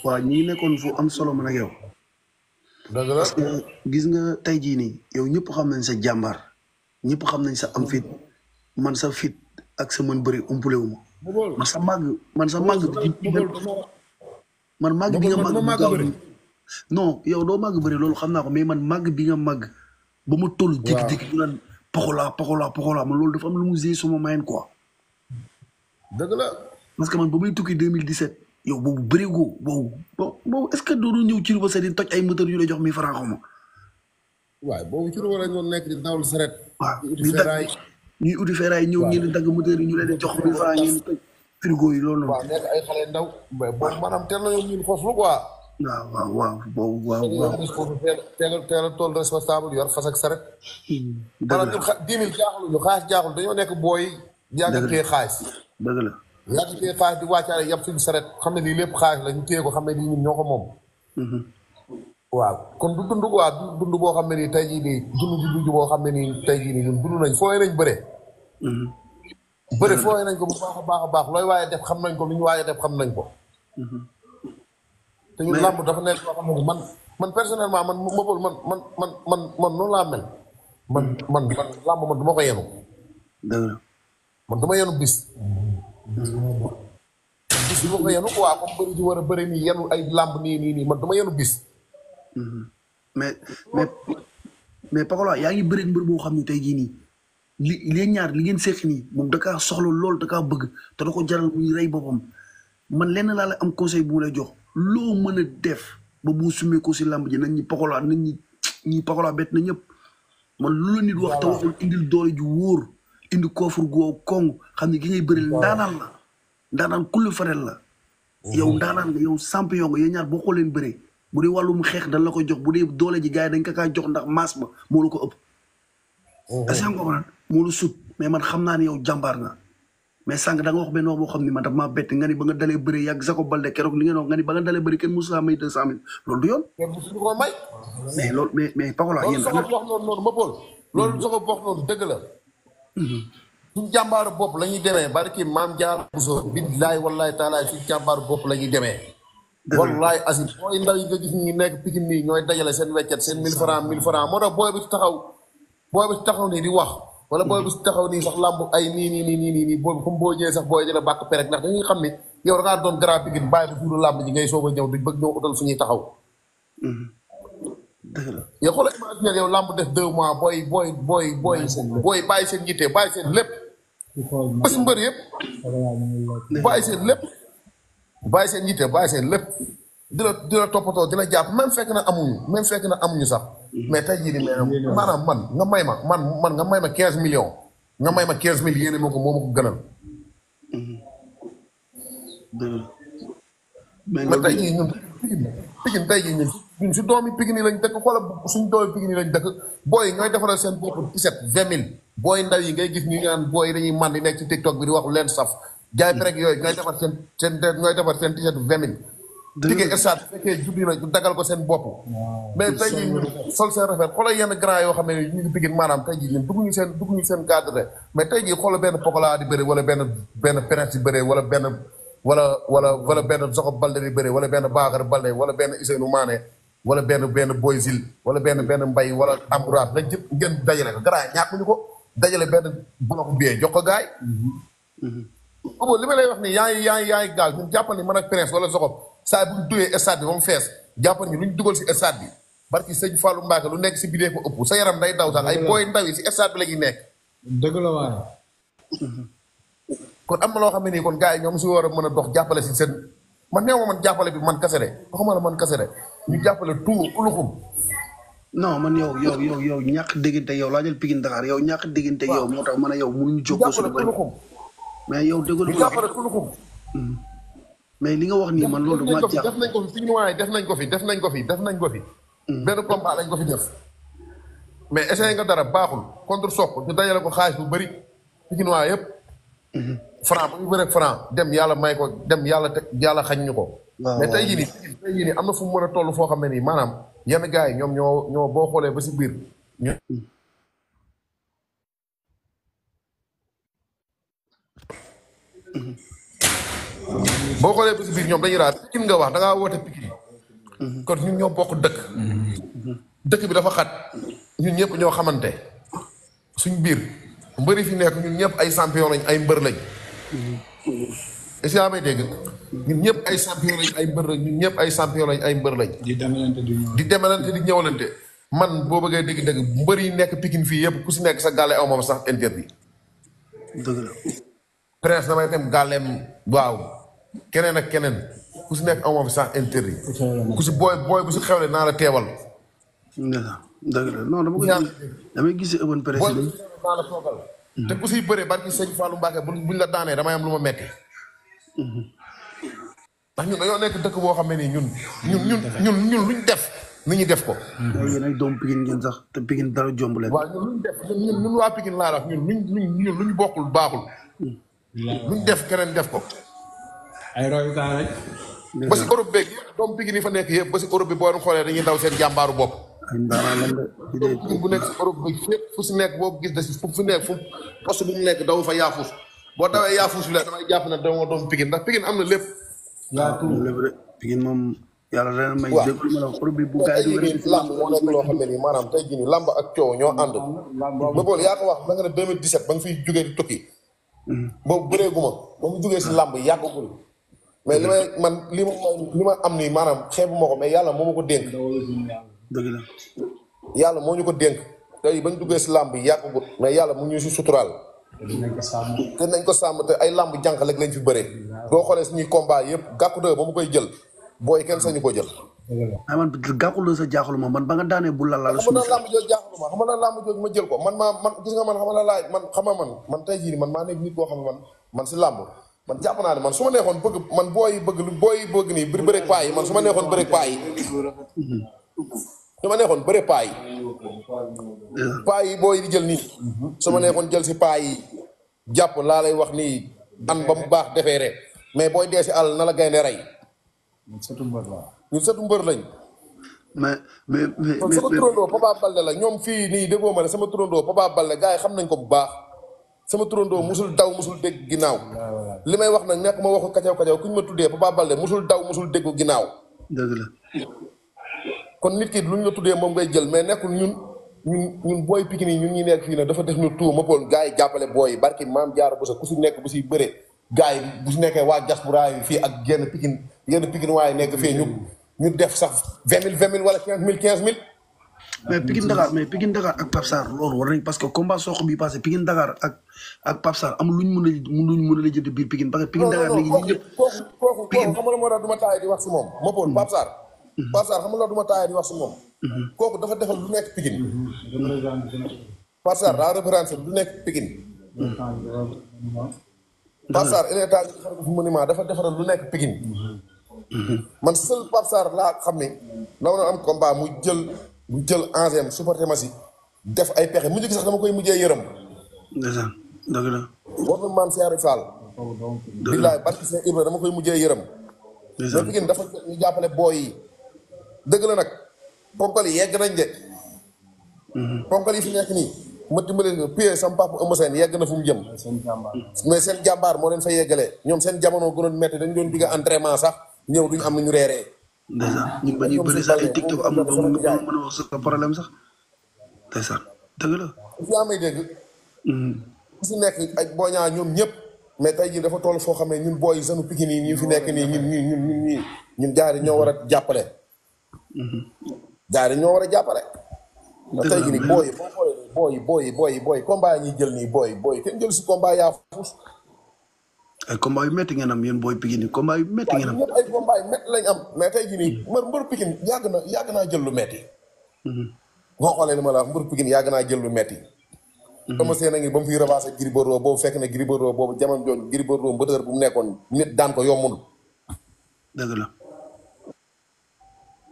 waaw ñi ngi nekkoon fu am solo man ak yow. dëgg la parce que gis nga tey jii nii yow ñëpp xam nañ sa jàmbaar ñëpp xam nañ sa am fit man sa fit ak sa mën bëri umpule wu ma Mobol man sa màgg bi man màgg bi nga man dama màgg màgg bëri. non yow doo màgg bëri loolu xam naa ko mais man màgg bi nga màgg ba mu toll waaw jékki-jékki ñu naan poxolaa man loolu dafa am lu mu gée suma mayen quoi dëgg la. parce que man ba muy tukki 2017 yow boobu bëreegoo boobu est ce que doonu ñëw ci lu ba di toj ay moteur yu lay jox 1000 francs xaw ma waaye boobu ci la ñu nekk di dawal saret waaw di uti di dagg feeraay. ñuy uti feeraay ñëw waaw ngeen di dagg moteur yi ñu leen di jox 1000 francs ngeen di toj frigo yi loolu noonu waaw nekk ay xale ndaw. mais boobu maanaam teel nañoo ñun foofu quoi. waaw boobu waaw teel nañoo gis foofu teel a tool responsable yor fas ak saret. dëgg maanaam la ñun 10 000 jaaxaluñu xaalis jaaxul dañoo nekk booy. dëgg yàgg la téye xaalis. dëgg la yàgg téye xaalis di wàccaale yàpp suñu saret xam ne lii lépp xaalis la ñu téye ko xam ne lii ñun ñoo ko moom. waaw kon du dund quoi du dund boo xam ne nii tey jii nii dund bi dund boo xam ne nii tey jii nii ñun dund nañ fooy nañ bëre. bëre dëgg la fooy nañ ko bu baax a baax looy waaye def xam nañ ko lu ñu waaye def xam nañ ko. te ñun mais làmb dafa nekk loo xam ne man personnellement man Mobol man noonu laa mel. man làmb man du ma ko yenu. dëgg la man du ma yenu bis. bis du ma ko yenu quoi comme bëri di war a bëri nii yenu ay làmb nii man du ma yenu bis. mais mais mais Pakola yaa ngi bëri mbër boo xam ne tey jii nii leen ñaar li ngeen seq nii moom da kaa soxla lool da kaa bëgg te da ko jaral muy rey boppam man lenn laa la am conseil bu mu lay jox loo mën a def ba bu sumee ko si làmb ji nañ ñi Pakola ñi Pakola bett na ñëpp man lu la nit wax te waxul indil doole ju wóor indi koofur gu kong xam ne ki ngay bëril ndaanaan kulli farel la yow ndaanaan nga yow champion nga yéen ñaar boo xooleen bëree bu dee wàllum xeex dañ la koy jox bu dee doole ji gars yi dañ ko kaa jox ndax maas ba moo la ko ëpp est-ce que nga moo la sut mais man xam naa ne yow jàmbaar nga mais sànq da nga wax benn wax boo xam ne man daf maa bett nga ni ba nga dalee bëri yàgg Jacob Baldé keroog li ngeen wax nga ni ba nga dalee bëri kenn mosu laa may 200 000 loolu du yoon kenn musuñu ko may. mais loolu mais Pakola loolu yéen soxla wax noonu Mobol. loolu soxla wax noonu dëgg la. suñ jàmbaaru bopp la ñuy demee barki maam jaar buso billaay wallaay taalaay suñ jàmbaaru bopp la ñuy demee. wallaay asib booy ndaw yi nga gis ñi nekk Pikine nii ñooy dajale seen weccet seen 1000 francs moo tax booy bi taxaw nii di wax wala booy bi taxaw nii sax làmb ay nii boobu comme boo ñëwee sax booy jëla bàkk perek ndax dañuy xam ni yow da ngaa doon grand Pikine bàyyi ba suuru làmb ji ngay soog a ñëw di bëgg ñëw utal fu ñuy taxaw dëgg la yow xoolal imaginer yow làmb def 2 mois booy bàyyi seen yitte bàyyi seen lépp ba si mbër yëpp bàyyi seen lépp bàyyi seen yitte bàyyi seen lépp di la toppatoo di la jàpp même fekk na amuñu sax mais tey jii nii maanaam man nga may ma nga may ma 15 millions nga may ma 15 mille yéene ma ko moo ma ko gënal. dëgg la mais man tey jii ñun Pikine tey jii ñun si doomi Pikine yi lañ dëkk xoolal suñu doomi Pikine yi lañ dëkk booy ñooy defaral seen bopp 17 20 mille booy ndaw yi ngay gis ñu naan booy dañuy man di nekk ci TikTok bi di wax lu leen saf jaay rek yooyu ñooy defar seen ñooy defar seen 17 20 mille. tigee stade bu fekkee juddi na ñu dagal ko seen bopp. mais tey jii ñun sol seen rafet xoolal yenn grand yoo xam ne ñu ngi Pikine maanaam tey jii ñun dugguñu seen cadre mais tey jii xoolal benn Pokola di bëri wala benn Prince di bëri wala benn Jacob Baldé di bëri wala benn Bakar Baldé wala benn Ousseynou Mané wala benn Boy Zil wala benn Mbaye wala Ambourage nga jëpp ngeen dajale ko grand ñàkkuñu ko dajale benn bloc billet jox ko gaay li ma lay wax nii yaa ngi gaal ñun jàppal ni man ak Prince wala Jacob saa bu ñu duyee stade bi ba mu fees jàppal ni lu ñu dugal si stade bi barki sëñ Fallou Mbacke lu nekk si bidee ko ëpp sa yaram day daw sax ay booy ndaw yi si stade bi la ñuy nekk. dëgg la waaye. kon am na loo xam ne nii kon gars yi ñoom si war a mën a dox jàppale si seen man néew ma man jàppale bi man kase de waxuma la man kase de ñu jàppale tout uluxum. non man yow ñàkk déggante yow laa jël Pikine Dakar yow ñàkk déggante yow moo tax man a yow mënuñu jokkoo suñu bëri mais yow déggoon ñu jàppale uluxum. mais li nga wax nii man loolu ma jàpp def nañ ko fi suñu waaye def nañ ko fi. benn combat lañ ko fi def. mais essayé nga dara baaxul contre Sokh ñu dajale ko xaalis bu bëri Pikine waaye yëpp. Franc bu ñu bëreeg Franc dem yàlla may ko dem yàlla xañ ñu ko. mais tey jii nii am na fu mu mën a toll foo xam ne nii maanaam yenn gars yi ñoom ñoo boo xoolee ba si biir. boo xoolee ba si biir ñoom dañuy raar Pikine nga wax da ngaa woote Pikine kon ñun ñoo bokk dëkk dëkk bi dafa xat ñun ñëpp ñoo xamante suñ biir mbëri fi nekk ñun ñëpp ay champion lañ ay mbër lañ est-ce que yaa may dégg ñun ñëpp ay champion lañ ay mbër lañ ñun ñëpp ay champion lañ ay mbër lañ di demalante di ñëwalante man boo bëggee dégg-dégg mbër yi nekk Pikine fii yëpp ku si nekk sa gàlle aw moom sax interdit dëgg la Prince damay dem gàlleem waaw keneen ak keneen ku si nekk aw moom sax interdit ku si booy bu si xewle naa la teewal dëgg la non damay gis open press booy bi naa la toogal te ku siy bëree barki sëñ Fallou Mbacke buñ la daanee damay am lu ma metti ndax ñun dañoo nekk dëkk boo xam ne nii ñun luñ def nit ñi def ko. yéen ay doom Pikine ngeen sax te Pikine dara jomb leen. waaw ñun luñ def ñun waa Pikine laa wax ñun luñ bokkul baaxul. luñ def keneen def ko. ay royukaay lañ. ba si Europe beeg yëpp doom Pikine yi fa nekk yëpp ba si Europe bi boo xoolee dañuy daw seen jàmbaaru bopp. ay ndaanaan lañ de. Pikine bu nekk si Europe bi fépp fu si nekk boo gis da si fu nekk fu poste bu mu nekk daw fa yaafus boo dawee yaafus bi la damay jàpp ne dama doom Pikine ndax Pikine am na lépp. yaa tudd lépp rek Pikine moom yàlla ren may. waaw déglu ma la Europe bi bu gaay di wér. lamb moo nekk loo xam ne nii maanaam tey jii nii lamb ak coow ñoo ànd. ba boole yaa ko wax da nga ne 2017 ba nga fiy jógee di tukki. boobu bëreeguma ba mu jógee si lamb yàggagul. mais li ma am nii maanaam xeebu ma ko mais yàlla moo ma ko dénk. dëgg la. yàlla moo ñu ko dénk tey ba ñu jógee si lamb yàggagul mais yàlla mu ñu si suturaal. te nañ ko sàmm te ay lamb jànq rek lañ fi bëree. doo xoolee suñuy combat yëpp gàkku de ba mu koy jël booy kenn sañu ko jël. ay man gàkkul sa jaaxul ma man ba nga daanee bu la laal. xam nga lamb jooju jaaxul ma xam nga lamb jooju ma jël ko man gis nga man xam nga laaj man tey jii man maa nekk nit koo xam ne man si lamb man jàpp naa ne man su ma neexoon bëgg man booy nii bëri paa yi man su ma neexoon bëri paa yi. su ma neexoon bëri paa yi. paa yi booy di jël nii. su ma neexoon jël si paa yi jàpp laa lay wax nii an ba mu baax defee rek mais booy dee si àll na la gaynde rey. ñun sëtu mbër lañ. mais sama turandoo Papa Balde la ñoom fii nii déggoo ma ne sama turandoo Papa Balde gars yi xam nañ ko bu baax. sama turandoo musul daw musul dégg ginnaaw. li may wax nag nekk ma waxu kacaw ku ñu ma tuddee Papa Balde musul daw musul déggu ginnaaw. dëgg la. kon nit ki lu ñu la tuddee moom ngay jël mais nekkul ñun booy Pikine yi ñun ñi nekk fii nag dafa def ñu tout ma pool gars yi jàppale booy yi barki maam jaara bu sa ku si nekk bu si bëree gars yi bu si nekkee waa diaspora yi fii ak yenn Pikine waaye nekk fii ñu def sax 20 000 wala 15 000. mais Pikine Dakar ak Pape Sarr loolu war nañ parce que combat sox bi passé Pikine Dakar ak Pape Sarr amul luñ mën a la jënd biir Pikine parce que Pikine Dakar léegi ñun ñëpp. kooku xam nga la moo tax du ma taayee di wax si moom ma pool Pape Sarr. Pape Sarr xam nga la du ma taayee di wax si moom. kooku dafa defal lu nekk Pikine. Pape Sarr daa représenté lu nekk Pikine. Pape Sarr il est temps que xarit fu monument dafa defaral lu nekk Pikine. man seul Pape Sarr laa xam ne na war a am combat mu jël enzyme supporté ma si def ay pexe mujj gi sax dama koy mujjee yërëm. ndeysaan dëgg la. war na maam Siyaari Fall. billaay barki seen Ibra dama koy mujjee yërëm. mais Pikine dafa ñu jàppale booy yi. dëgg la nag ponkal yi yegg nañ de. ponkal yi fi nekk nii ma dimbale ko pie sama papa Eumeu Sène yegg na fu mu jëm. mais seen jàmbaar moo leen fa yeggalee ñoom seen jamono gënoon métti dañ doon digg entraînement sax ñëw duñ am nañu reeree. ndeysaan ñu ba ñuy bëri sax ay TikTok am na ba mu mën a wax sa problème sax ndeysaan dëgg la. yaa may dégg. ku si nekk ay booñaa ñoom ñëpp. mais tey jii dafa toll foo xam ne ñun booy sanu Pikine yi ñu fi nekk nii ñun jaari ñoo war a jàppale. jaari ñoo war a jàppale. ndax tey jii nii booy combat yi ñuy jël nii booy kenn jël si combat yaa fuus. ay combat yu métti ngeen am yéen booy Pikine yi combat yu métti ngeen am. ñëpp ay combat yu métti lañ am mais tey jii nii mbër Pikine yàgg naa jël lu métti. boo xoolee li ma la wax mbër Pikine yàgg naa jël lu métti. Eumeu Sène a ngi ba mu fiy revanche Gris Bordeaux boobu fekk na Gris Bordeaux boobu jamono jooju Gris Bordeaux mbëtër bu mu nekkoon nit daan ko yombul. dëgg la.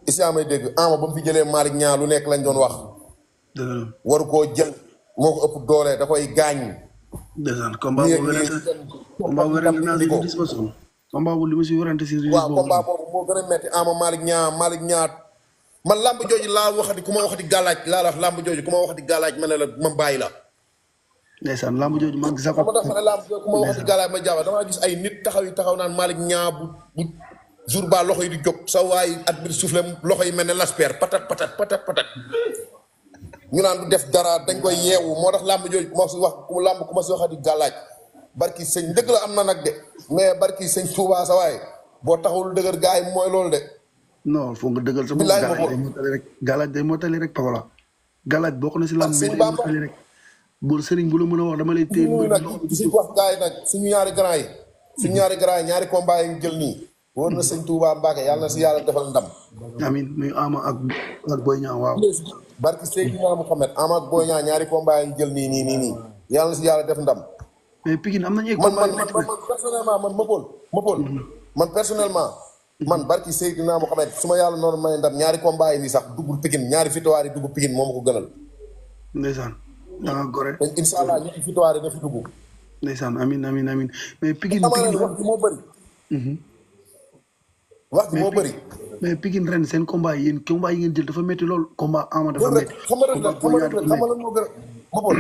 Issa may dégg Ama ba mu fi jëlee Malick Niang lu nekk lañ doon wax. dëgg la. waru koo jël moo ko ëpp doole da koy gaañ. ndeysaan combat boobu werante naa si gis ma sonn. combat boobu li ma si werante si. waaw combat boobu moo gën a metti Ama Malick Niang man lamb jooju laa waxati ku ma waxati gàllaaj laa la wax lamb jooju ku ma waxati gàllaaj ma ne la ma bàyyi la. ndeysaan lamb jooju man gis ko xam nga dafa ne làmb ku ma waxati galaay ma jaaxal damaa gis ay nit taxaw naan Malick Niang bu jour ba loxo yi di jóg sa waay at bi soufflé loxo yi mel ne lasper patat patat ñu naan du def dara dañ koy yeewu moo tax làmb jooju ku ma si wax làmb ku ma si waxati galaaj barki sëñ dëgg la am na nag de mais barki sëñ Touba sa waay boo taxawul dëgër gars yi mooy loolu de. non foo nga dëggal sa bopp galaaj day mottali rek Pakola galaaj bokk na si lamb bi day mottali rek bu sëriñ bu la mën a wax dama lay téye si wax gars yi nag suñu ñaari grand yi ñaari combat yi jël nii wóor na sëñ Touba Mbacke yàlla na si yàlla defal ndam amin muy Ama ak Boy Niang waaw barki Seydina Mouhamed Ama ak Boy Niang ñaari combat yi jël nii yàlla na si yàlla def ndam mais Pikine am nañu ay man personnellement man personnellement man barki Seydina Mouhamed su ma yàlla noonu may ndam ñaari combat yi nii sax duggul Pikine ñaari victoire yi dugg Pikine moo ma ko gënal ndeysaan da nga gore te incha allah ñetti victoire yi na fi dugg ndeysaan amin mais Pikine wax ji moo bëri wax ji moo bëri mais Pikine ren seen combat yi ngeen jël dafa métti lool combat Ama dafa métti xam nga lan moo gën a Mobol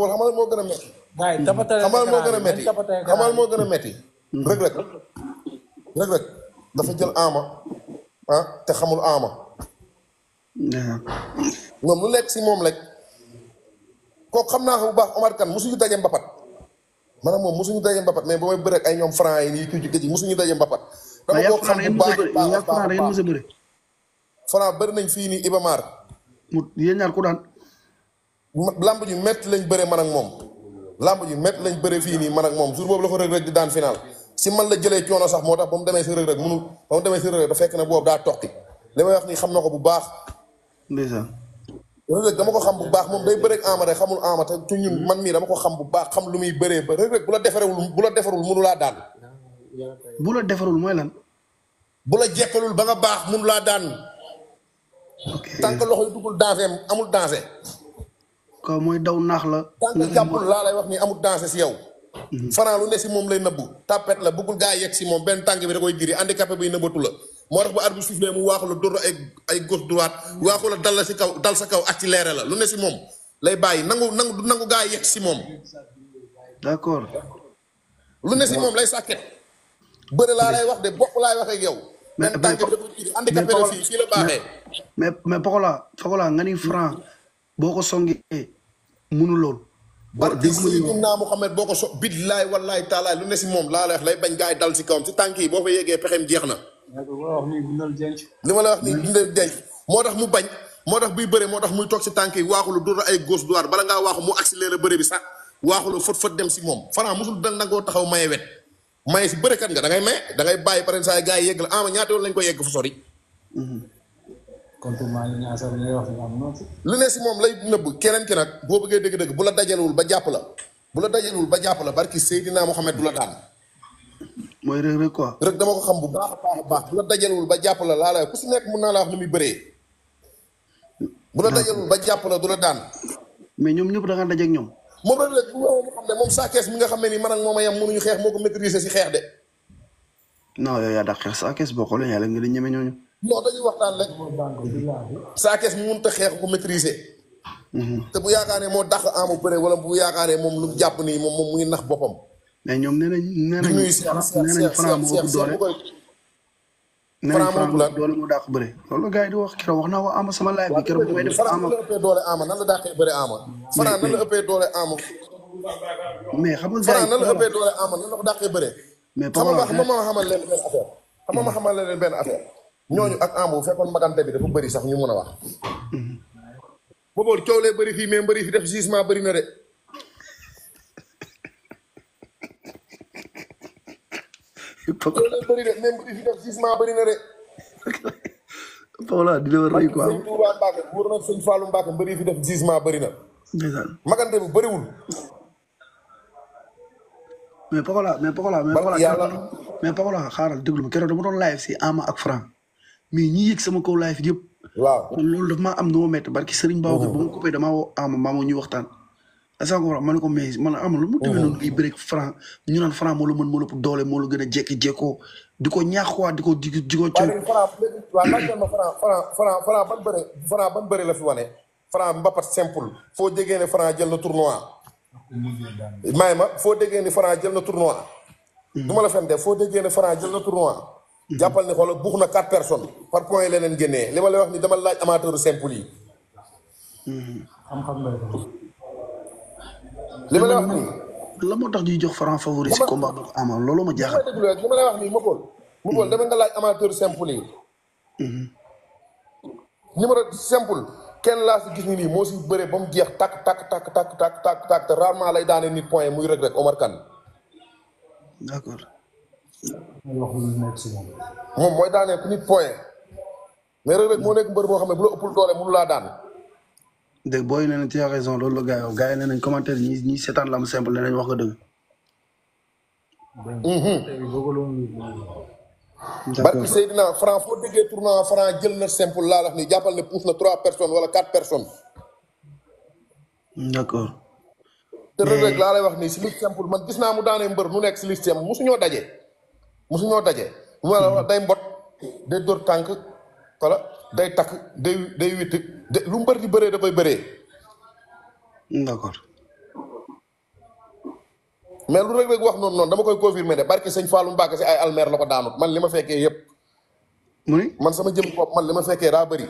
xam nga lan moo gën a métti xamal moo gën a métti Reug dafa jël Ama te xamul Ama ñoom lu nekk si moom rek kooku xam naa ko bu baax Omar Kane mosuñu daje mbapat maanaam moom mosuñu daje mbapat mais ba may bëre ak ay ñoom franc yi nii kii ci géej mosuñu daje mbapat dama koo xam bu baax franc bëri nañ fii nii Iba Mar yéen ñaar ku daan lamb ju métti lañ bëre man ak moom lamb ju métti lañ bëre fii nii man ak moom jour boobu la ko Reug di daan final si man la jëlee coono sax moo tax ba mu demee si Reug mënul ba mu demee si Reug da fekk ne boobu daa toqi li may wax nii xam na ko bu baax ndeysaan Reug dama ko xam bu baax moom day bëreeg Ama rek xamul Ama te ci ñun man mii dama ko xam bu baax xam lu muy bëree ba Reug bu la defarul mënu laa daan bu la defarul mooy lan bu la jekkalul ba nga baax mënu laa daan tànk loxo yi duggul dansé amul dansé ko mooy daw naax la tànk jàppul laa lay wax nii amul dansé si yow Franc lu ne si moom lay nëbbu tapet la bëggul gaa yegg si moom benn tànk bi da koy diri handicapé bi nëbbatu la moo tax ba arbitre sifflé mu waaxu la dóor ay gauche droite waaxu la dal la si kaw dal sa kaw accéléré la lu ne si moom lay bàyyi nangu gaa yegg si moom d'accord lu ne si moom lay sàkket bëri laa lay wax de bopp laay wax ak yow benn tànk bi da koy diri handicapé la fii la baaxee mais Pokola nga ni Franc boo ko songee munu lool barki Seydina Muhammad boo ko billaay wallaay taalaay lu ne si moom laa lay wax lay bañ gaa yi dal si kawam si tànk yi boo fa yeggee pexeem jeex na li ma la wax nii dundal denc moo tax mu bañ moo tax buy bëre moo tax muy toog si tànk yi waaxulu dóor ay gauche droite bala ngaa waaxu mu accéléré bëre bi sax waaxulu fët dem si moom Franc musul da nangoo taxaw maye wet maye si bërekat nga da ngay maye da ngay bàyyi pare saa gaa yi yegg la ama ñaata yoon lañ ko yegg fu sori lu ne si moom lay nëbb keneen ki nag boo bëggee dëgg-dëgg bu la dajalewul ba jàpp la barki Seydina Mohamed du la daan mooy Reug quoi Reug dama ko xam bu baax a baax bu la dajalewul ba jàpp la laa lay ku si nekk mun naa la wax ni muy bëree bu la dajalewul ba jàpp la du la daan mais ñoom ñëpp da nga daje ak ñoom moom rek mu xam ne moom saa kees mi nga xam ne nii man ak moom a yem mënuñu xeex moo ko maîtriser si xeex de non yow yaa daa xeex saa kees boo xoolee yàlla nga di ñeme ñooñu non dañuy waxtaan rek saa kees mu mënut a xeex ko maîtriser te bu yaakaaree moo dàq Ama bëre wala bu yaakaaree moom lu jàpp nii moom mu ngi nax boppam mais ñoom nee nañ Franc moo ëpp doole Franc doole moo dàq bëre loolu gars yi di wax keroog wax naa ko Ama sama live bi keroog bu may def Franc nan la ëppee doole Ama nan la dàqee bëre Ama Franc nan la ëppee doole Ama mais xam nga Franc nan la ëppee doole Ama nan la ko dàqee bëre mais xam nga ma xamal leen benn affaire ñooñu ak Ama bu fekkoon magante bi dafa bëri sax ñu mën a wax boobu coow lee bëri fii mais mbëri fi def gisement bëri na de coow lee bëri de mais mbëri fi def gisement bëri na de Paola dina war rëy quoi sëñ Touba Mbacke wóor na sëñ Fallou Mbacke mbëri fi def gisement bëri na magante bi bëriwul mais Paola xaaral déglu ma keroog dama doon live si Ama ak Franc mais ñi yëg sama kaw live yëpp waaw kon loolu daf maa am nu ma métti barki Serigne Babacar ba ma coupé damaa woo Ama maa ñuy waxtaan asa ko ma ne ko mais man Ama lu mu demee noonu ngay bëre Franc ñu naan Franc moo la mën moo la ëpp doole moo la gën a jekki-jekkoo di ko ñaax quoi di ko coow waaw laaj ma Franc ban bëre la fi wane Franc mbapat simple foo jegee ne Franc jël na tournoi may ma foo déggee ni Franc jël na tournoi. du ma la fen def foo déggee ni Franc jël na tournoi. jàppal ni xoolal buux na 4 personnes par point yi leneen génnee li ma lay wax ni dama laaj amateur simple yi. xam-xam lay doon. li ma lay wax nii. la moo tax ñuy jox Franc favori si combat bu Ama loolu ma jaaxal. li ma lay wax nii ma bool dama nga laaj amateur simple yi. numéro simple kenn laa si gis ni nii moo si bëree ba mu jeex takk te rarement lay daane nit point muy Reug Reug Omar Kane. d'accord. moom mooy daanee ku nit point mais Reug Reug moo nekk mbër boo xam ne bu la ëppul doole mënu laa daan. dégg booy nee nañ tu as raison loolu la gars yi gars yi nee nañ commentaire ñi seetaan lam simple nee nañ wax nga dëgg. barki Seydina Franc foo déggee tournoi Franc jël na simple laa wax ni jàppal ne pousse na 3 personnes wala 4 personnes. d'accord. te Reug Reug laa lay wax nii si lutte simple man gis naa mu daanee mbër mu nekk si lutte simple musuñoo daje. mu la wax day mbot day dóor tànk wala day takk day witt lu mbër di bëree dafay bëree. d'accord. mais lu Reug Reug wax noonu dama koy confirmer de barki sëñ Fallou Mbacke si ay almer la ko daanut man li ma fekkee yëpp. mu ni man sama jëm bopp man li ma fekkee daa bëri.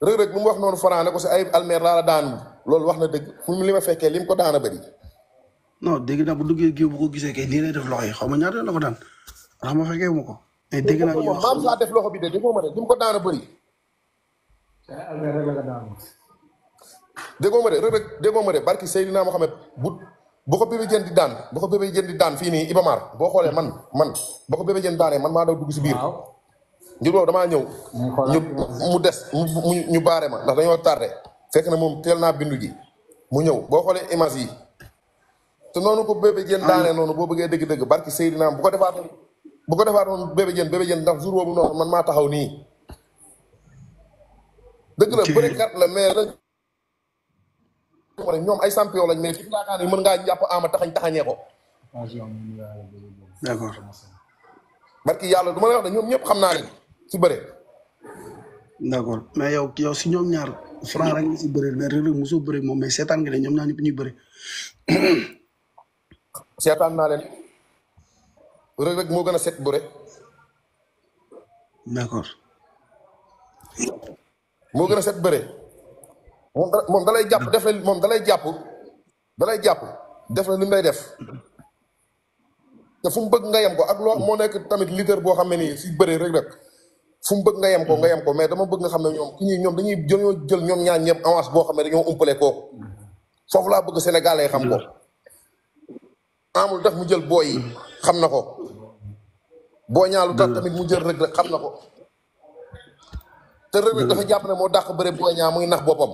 Reug Reug lu mu wax noonu Franc ne ko si ay almer laa la daanu loolu wax na dëgg fu mu li ma fekkee li mu ko daan a bëri. non dégg naa bu duggee géew bu ko gisee kay nii lay def loxo yi xaw ma ñaata la ko daan ndax ma fekkee mu ko. mais dégg naa ñu wax maam saa def loxo bi de déggoo ma de li mu ko daan a bëri. déggoo ma de Reug Reug déggoo ma de barki Seydina Mohamed bu ko bébé jën di daan fii nii Ibamar boo xoolee man boo ko bébé jën daanee man maa daw dugg si biir. ngir boobu damaa ñëw. mu des ñu baare ma ndax dañoo tardé. fekk na moom teel naa bindu ji mu ñëw boo xoolee image yi te noonu ko bébé jën daanee noonu boo bëggee dëgg-dëgg barki Seydina bu ko defaatoon bébé jën ndax jour boobu noonu man maa taxaw nii. dëgg la bërekat la mais rek. ñoom ay champion lañ mais fi yaakaar ni mën ngaa jàpp Ama taxañee ko. d'accord. barki yàlla du ma la wax de ñoom ñëpp xam naa leen ci bëre. d'accord mais yow si ñoom ñaar Franc rek nga si bëre mais Reug Reug mosoo bëre moom mais seetaan nga ne ñoom ñaar ñëpp ñuy bëre. seetaan naa leen Reug Reug moo gën a set bëre. d'accord. moo gën a set bëre. moom dalay jàpp def la moom dalay jàpp def la li mu lay def te fu mu bëgg nga yem ko ak loo moo nekk tamit leader boo xam ne nii si bëre Reug Reug fu mu bëgg nga yem ko mais dama bëgg nga xam ne ñoom dañuy jël ñoom ñaar ñëpp avance boo xam ne dañoo umpale kooku foofu laa bëgg Sénégalais xam ko amul tax mu jël booy yi xam na ko boo ñaalu tax tamit mu jël Reug Reug xam na ko te Reug Reug dafa jàpp ne moo dàq bëre booy ñaa muy nax boppam.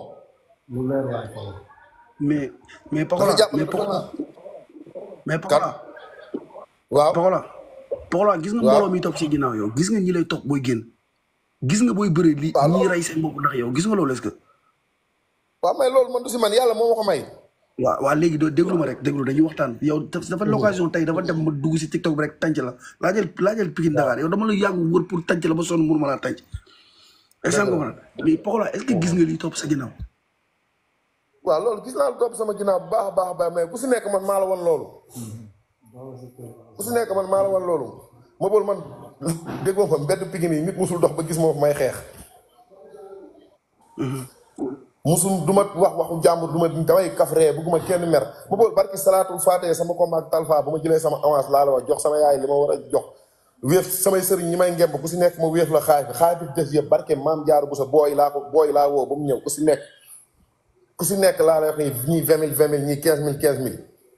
mais Pokola waaw Pokola gis nga mbooloo mi topp si ginnaaw yow gis nga ñi lay topp booy génn gis nga booy bëri li ñi rey seen bopp ndax yow gis nga loolu est-ce que. waaw mais loolu man du si man yàlla moo ma ko may. waaw léegi déglu ma rek dañuy waxtaan yow dafa l'occasion tey dafa dem ma dugg si TikTok bi rek tànc la laajal Pikine Dakar yow dama la yàgg wër pour tànc la ba sonn mënu ma laa tànc. est-ce que mais Pokola est-ce que gis nga liy topp sa ginnaaw. waaw loolu gis naa lu topp sama ginnaaw bu baax a baax mais ku si nekk man maa la wan loolu. ma bool man déggoo fa mbedd Pikine yi nit musul dox ba gis moo may xeex. musul du ma wax waxu jàmbur du ma damay kafree bugguma kenn mer ma bool barki salaatul faatee sama combat ak Talfa bu ma jëlee sama avance laa la wax jox sama yaay li ma war a jox. wéef samay sëriñ ñi may ngemb ku si nekk ma wéef la xaay bi des yëpp barke maam jaaru bu sa booy laa woo ba mu ñëw ku si nekk laa lay wax ni ñii 20 000 ñii 15 000.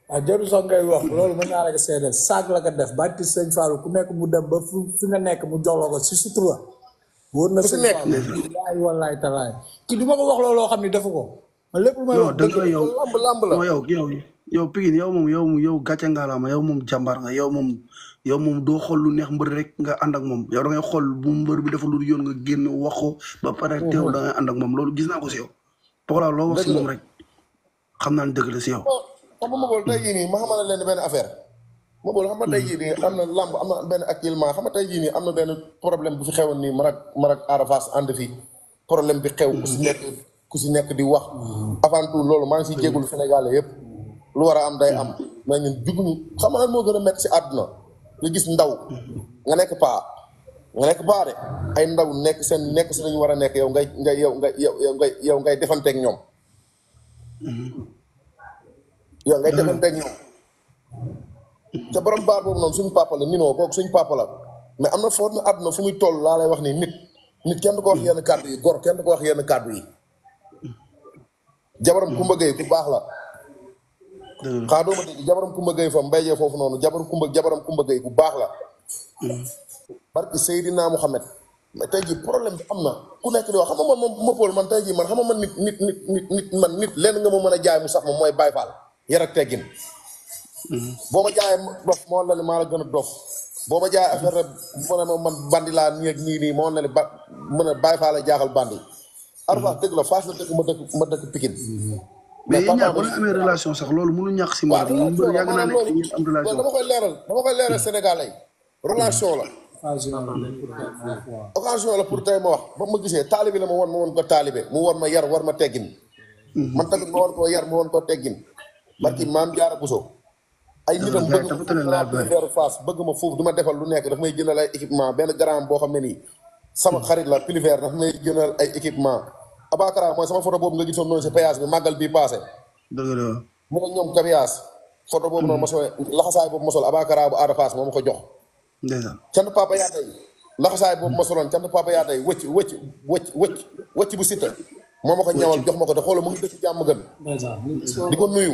waaw jarul sax ngay wax loolu mën naa la ko seedeel saag la ko def barke sëñ Fallou ku nekk mu dem ba fi nga nekk mu jox la ko si sutura. wóor na sëñ Fallou yaay wallaay talaay kii du ma ko wax looloo xam ne defu ko. lépp lu may wax dëgg la yow lamb la yow Pikine yow gàcce ngalaama yow moom jàmbaar nga yow moom doo xool lu neex mbër rek nga ànd ak moom yow da ngay xool bu mbër bi dafa lu yoon nga génn wax ko ba pare teew da ngay ànd ak moom loolu gis naa ko si yow. Pokola loo wax si moom rek xam naa ne dëgg la si yow. xam nga Mabol tey jii nii ma xamal leen benn affaire Mabol xam nga tey jii nii am na lamb am na benn actuellement xam nga tey jii nii am na benn problème bu fi xewoon nii man ak Ada Fass ànd fi problème bi xew ku si nekk ku si nekk di wax avant tout loolu maa ngi siy jégalu Sénégalais yëpp lu war a am day am mais ñun juguñu xam nga lan moo gën a métti si àdduna nga gis ndaw nga nekk paa de ay ndaw nekk si lañu war a nekk yow ngay defanteeg ñoom yow ngay defanteeg ñoom te borom baar boobu noonu suñu papa la ninoo kooku suñu papa la mais am na foofu na àdduna fu muy toll laa lay wax ni nit kenn du ko wax yenn kàddu yi gor kenn du ko wax yenn kàddu yi jabaram Kumba Gueye ku baax la xaa dooma dégg jabaram Kumba Gueye fa mbéyjee foofu noonu jabaram Kumba Gueye ku baax la barki Seydina Muhammad mais tey jii problème bi am na ku nekk di wax xam nga man moom mëppool man tey jii man xam nga man nit lenn nga ma mën a jaay mu sax moom mooy Baay Faal yar ak teggin boo ma jaayee dof moo la maa la gën a dof boo ma jaayee affaire rek mu ne ma man bandi laa nii ak nii moo ne mën a Baay Faal la jaaxal bandi Arafat dëgg la Fass la dëkk ma dëkk Pikine mais yéen ñaar boo leen amee relation sax loolu mënu ñàkk si mbir mi mbir yàgg naa nekk ngeen am relation. dama koy leeral Sénégalais relation la. occasion la pour tey ma wax ba ma gisee taalibe la ma woon ko taalibe mu woon ma yar war ma teggin. man tamit ma woon koo yar ma woon ko teggin. barki maam Jaara Buso. ay nitam bëgg ma foofu du ma defal lu nekk daf may jëndal ay équipement benn grand boo xam ne nii sama xarit la Pulver daf may jëndal ay équipement. Abakara mooy sama photo boobu nga gisoon noonu si péage bi màggal bii passé. dëgg la mu ne ñoom kabiyaas photo boobu noonu ma sol laxasaay boobu ma sol Abakara bu Ada Fass moo ma ko jox. ndeysaan cant papa yaa tey laxasaay boobu ma soloon cant papa yaa tey wëcc bu Siteu moo ma ko ñawal jox ma ko te xoolal mu ngi dëkk jàmm gën. di ko nuyu.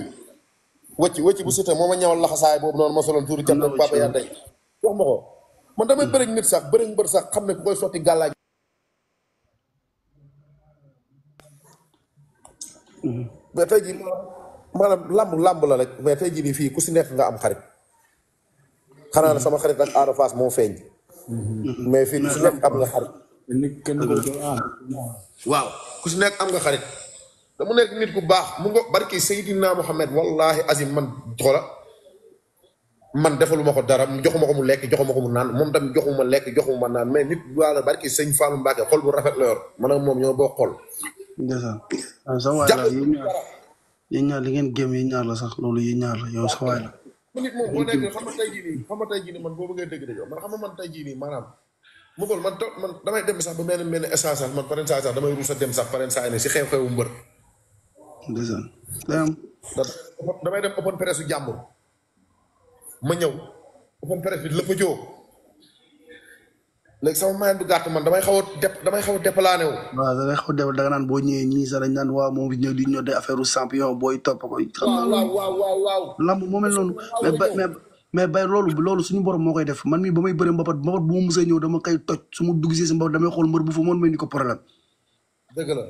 wëcc bu Siteu moo ma ñawal laxasaay boobu noonu ma soloon tuuri cant papa yaa tey jox ma ko man damay bëri nit sax bëri mbër sax xam ne ku koy sotti gàllaaj. mais tey jii maanaam làmb la rek mais tey jii nii fii ku si nekk nga am xarit xanaa sama xarit ak Ada Fass moo feeñ. mais fii ku si nekk am nga xarit. waaw ku si nekk am nga xarit. dama nekk nit ku baax mu nga barki Seydina Muhammad wallahi azim man xoola man defaluma ko dara joxuma ko mu lekk joxuma ko mu naan moom tamit joxuma lekk joxuma naan mais nit waa la barki sëñ Fallou Mbacke xol bu rafet la yor man ak moom ñoo bokk xol. ndeysaan sa waay la yéen ñaar li ngeen gëm yéen ñaar la sax loolu yéen ñaar la yow sa waay la. nit moom boo nekk xam nga tey jii nii man boo bëggee dëgg dëgg man xam nga man tey jii nii maanaam mu bool man damay dem sax ba mel ni essence sax man paren saa sax damay ruus a dem sax paren saa ne si xew-xewu mbër. ndeysaan damay dem open presse su jàmbur ma ñëw open presse bi lépp a joo léegi sama mayen bu gàtt man damay xaw a déplané wu. waaw da ngay xaw a da nga naan boo ñëwee ñii sax dañ naan waaw moom fi ñëw di ñëw de affaire champion booy topp ko. waaw. lamb moo mel noonu. mais bay loolu suñu borom moo koy def man mii ba may bëre mbapat bu ma musee ñëw dama koy toj su ma dugg si mbapat damay xool mbër bu fa moon may ni ko problème. dëgg la.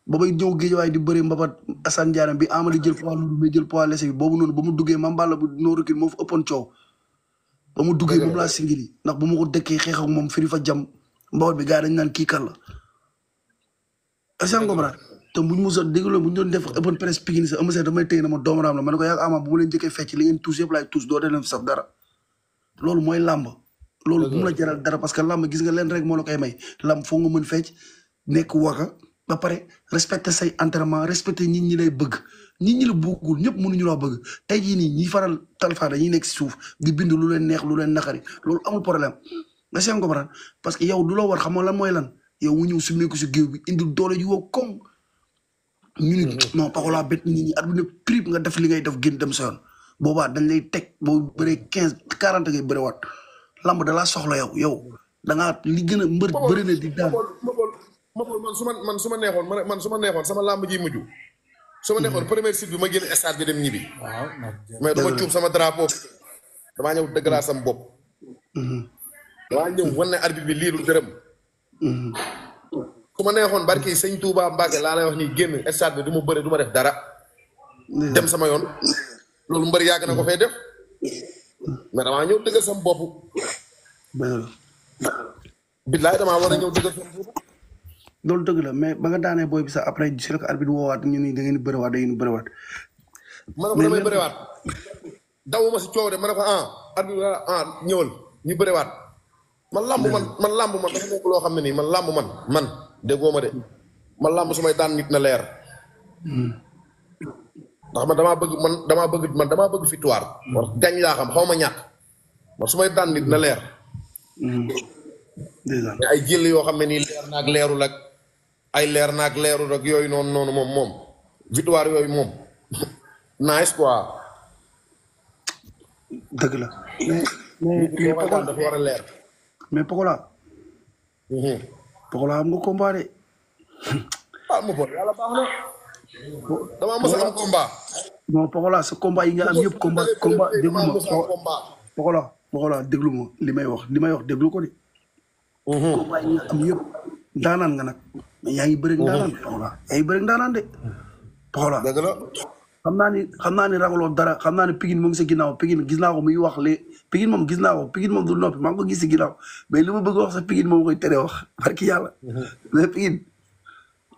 ba may ñëw géej waaye di bëre mbapat Assane Diarra bi amali jël poids lourd may jël poids léger bi boobu noonu ba mu duggee Mame Balla bu no recul moo fa ëppoon coow. ba mu duggee moom laa singili ndax bu ma ko dëkkee xeex ak moom firi fa jam mbawat bi gars dañ naan kii kan la est-ce que comprendre te buñ mos a dégloo bu ñu doon def open presse Pikine sa ëmb damay téye na ma doomu raam la ma ne ko yàgg ama bu ma leen jëkkee fecc li ngeen tuus yëpp laay tuus doo dee leen saf dara loolu mooy làmb loolu bu mu la jaral dara parce que làmb gis nga leen rek moo la koy may làmb foo nga mën fecc nekk waka ba pare respecter say entraînement respecter nit ñi lay bëgg nit ñi la bëggul ñëpp mënuñu la bëgg tey jii nii ñi faral Talfa dañuy nekk si suuf di bind lu leen neex lu leen naqari loolu amul problème nga seen comprendre parce que yow du la war xam nga lan mooy lan yow mu ñëw sumeeku si géew bi indi doole ji woo koŋ ñu ni non Pakola bet nit ñi at bu ne prix nga def li ngay def génn dem sa yoon boobaa dañ lay teg boo bëree 15-40 ngay bëri waat lamb da laa soxla yow da ngaa li gën a mbër bëri na di daan man su ma neexoon sama lamb ji mujj su ma neexoon première site bi ma génn stade bi dem ñibbi. waaw mais dama cuub sama drapeau damaa ñëw dëggalaat sama bopp. damaa ñëw wan ne arbitre bi liiru dërëm. su ma neexoon barki sëñ Touba Mbacke laa lay wax nii génn stade bi du ma bëre du ma def dara. dem sama yoon loolu mbër yàgg na ko fay def mais damaa ñëw dëggal sama bopp. billaay damaa war a ñëw dëggal sama bopp. loolu dëgg la mais ba nga daanee booy bi sax après si la ko arbitre woowaat ñu ni da ngeen di bëriwaat da ngeen di bëriwaat. ma ne ko damay bëriwaat dawuma si coow de ma ne ko arbitre ñëwal ñu bëriwaat. man làmb man dafa nekk loo xam ne nii man làmb man déggoo ma de man làmb su may daan nit na leer ndax man damaa bëgg victoire war gañ laa xam xaw ma ñàkk man su may daan nit na leer déjà mais ay jël yoo xam ne nii leer naag leerul ak ay leer naag leerul ak yooyu noonu moom victoire yooyu moom nice quoi dëgg la mais Pokola dafa war a leer mais Pokola am nga combat de ah ma bon yàlla baax na damaa mos a am combat non Pokola sa combat yi nga am yëpp combat déglu ma Pokola déglu ma li may wax déglu ko de combat yi nga am yëpp ndaanaan nga nag mais yaa ngi bëri ndaanaan Pokola yaa ngi bëri ndaanaan de Pokola dëgg la xam naa ni ragaloo dara xam naa ne Pikine mu ngi sa ginnaaw Pikine gis naa ko muy wax Pikine moom gis naa ko Pikine moom du noppi maa ngi ko gis si ginnaaw mais li ma bëgg wax sax Pikine moom koy tere wax barki yàlla mais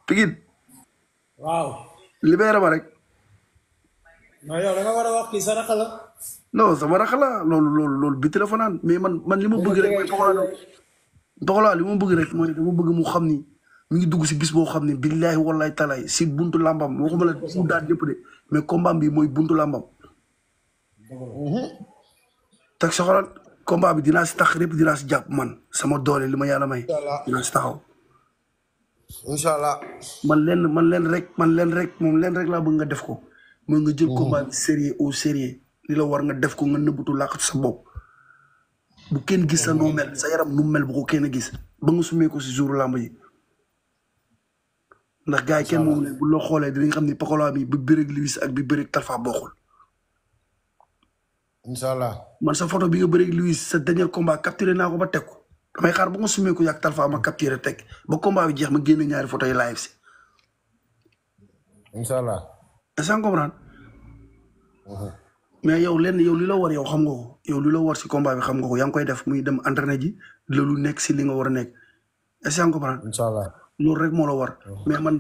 Pikine waaw. libéré ma rek non yow da nga war a wax kii sa rakk la. non sama rax la loolu bi téléphone mais man li ma bëgg rek mooy Pokola li ma bëgg rek mooy dama bëgg mu xam ni mi ngi dugg si bis boo xam ne billaahi wallahi talaay si buntu làmbam waxuma la mu daan yëpp de mais combat bi mooy buntu làmbam teg soxla combat bi dinaa si tax lépp dinaa si jàpp man sama doole li ma yàlla may dinaa si taxaw incha allah man leen rek laa bëgg nga def ko mooy nga jël combat bi sérieux au sérieux li la war nga def ko nga nëbbatu làqatu sa bopp bu kenn gis sa noo mel sa yaram nu mel bu ko kenn gis ba nga sumee ko si jour làmb yi ndax gars yi kenn moom ne bu loo xoolee dinañ xam ni Pokola bi bi bëreeg Luis ak bi bëreeg Talfa bokkul incha allah man sa photo bi nga bëreeg Luis sa dernier combat capturé naa ko ba teg ko damay xaar ba nga sumee ko yàgg Talfa ma capturé teg ba combat bi jeex ma génne ñaari photo yi live si incha allah est-ce que comprendre mais yow li la war yow xam nga ko yow li la war si combat bi xam nga ko yaa ngi koy def muy dem entraîné ji loolu nekk si li nga war a nekk est-ce que comprendre incha allah loolu rek moo la war mais man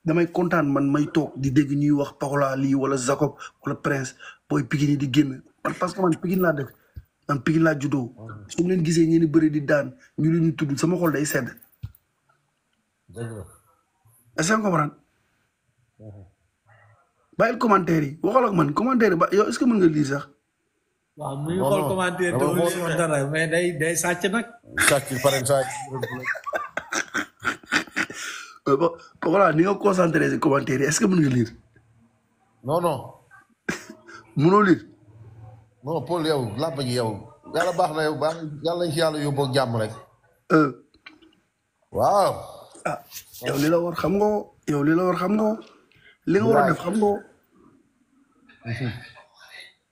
damay kontaan man may toog di dégg ñuy wax Pokola lii wala Jacob wala Prince booy Pikine di génn man parce que man Pikine laa dëkk man Pikine laa juddoo su ma leen gisee ngeen di bëri di daan ñu leen di tudd sama xol day sedd est-ce que comprendre bàyyil commentaire yi waxal ak man commentaire yi ba yow est-ce que mën nga lire sax waaw muy xool commentaire te mu wax dara mais day sàcc nag. sàcc pare sàcc Pokola ni nga concentré si commentaire yi est-ce que mën nga lire non mënoo lire non Paul yow làmb ji yow yàlla baax na yow baax yàlla nañ ci yàlla yóbboo ak jàmm rek waaw ah yow li la war xam nga yow li la war xam nga li nga war a def xam nga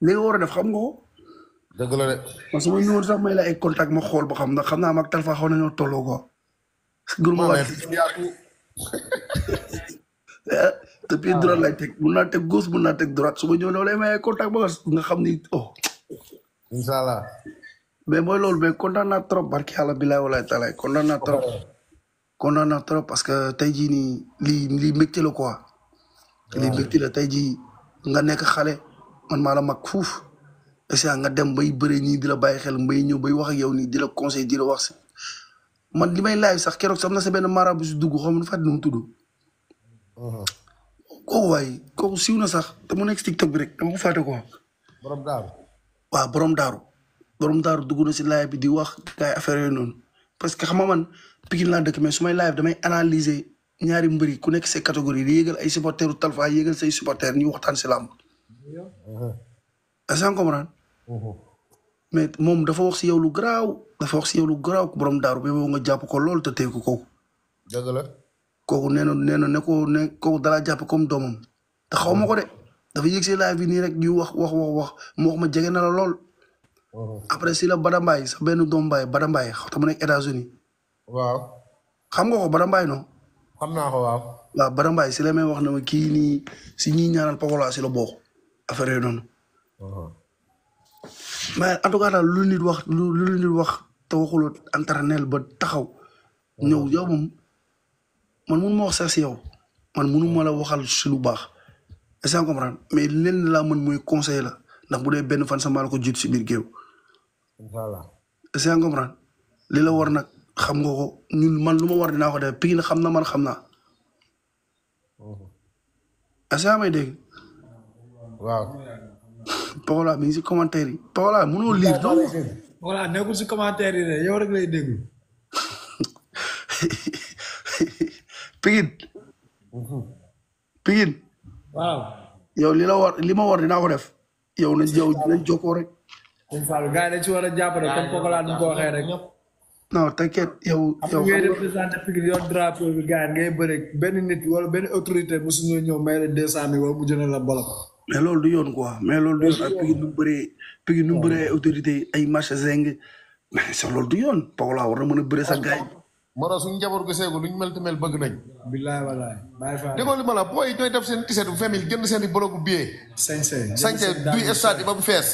li nga war a def xam nga dëgg la de man su ma ñëwoon sax may la ay contact ma xool ba xam ndax xam naa mag Talfa xaw nañoo tolloo quoi gën ma wàcc te pied droite lay teg mun naa teg gauche mun naa teg droite su ma ñëw lay may ay contact ba nga xam ni oh incha allah mais mooy loolu mais kontaan naa trop barki yàlla bilaay walaay talaay kontaan naa trop parce que tey jii nii lii mbégte la quoi lii mbégte la tey jii nga nekk xale man maa la mag fuuf est nga dem bay bëre ñii di la bàyyi xel mbay ñëw bay wax ak yow nii di la conseil di la wax si man li may live sax keroog sax am na sa benn marabu si dugg xam nu fàtte nu mu tudd kooku waaye kooku siiw na sax te mu nekk si TikTok bi rek dama ko fàtte quoi borom daaru waaw borom daaru dugg na si live bi di wax gars yi affaire yooyu noonu parce que xam nga man Pikine laa dëkk mais su may live damay analyser ñaari mbëri ku nekk see catégorie di yéegal ay supporteru Talfa yéegal say supporter ñu waxtaan si làmb est-ce que comprendre mais moom dafa wax si yow lu garaaw ku borom daaru bi boobu nga jàpp ko lool te teeku kooku dëgg la kooku nee na kooku dalaa jàpp comme doomam te xaw ma ko de dafa yëg si live bi nii rek ñu wax mu wax ma jege na la lool après si la Badambaay sa benn doom baay Badambaay xaw ta mu nekk États-Unis waaw xam nga ko Badambaay non xam naa ko waaw Badambaay si la may wax na ma kii nii si ñi ñaanal Pokola si la bokk affaire yooyu noonu mais en tout cas daal lu nit wax te waxuloo entraîneur ba taxaw ñëw yow moom man mënu ma wax sax si yow man mënu ma la waxal si lu baax est-ce que comprendre mais leen laa mën mooy conseil la ndax bu dee benn fan sama la ko jiitu si biir géew inshallah est-ce que comprendre li la war nag xam nga ko ñun man lu ma war dinaa ko def Pikine xam na man xam naa est-ce que yaa may dégg waaw. Pokola mi ngi si commentaire yi Pokola mënoo lire donc voilà nekkul si commentaire yi de yow rek lay déglu. Pikine Pikine waaw. yow li ma war dinaa ko def yow nañ jokkoo rek sëñ Fallou gars yi dañ si war a jàpp rek comme Pokola ni ko waxee rek. non t'inquiète yow am ngay représenté Pikine yor drapeau bi gars yi ngay bëre benn nit wala benn autorité mosu ñoo ñëw may la 200 000 wala mu jënd la bolok. mais loolu du yoon quoi mais loolu du yoon ak Pikine nu mu bëree ay autorité ay marché zeng mais sax loolu du yoon Pokola war na mën a bëre sa gars yi Moro suñu njaboot gu seegu luñ mel te mel bëgg nañ. billaay walaay bàyyi faa. déggoo li ma la booy ñooy def seen tiset bu 20 000 jënd seen i bologu billet. sañse duy stade yi ba mu fees.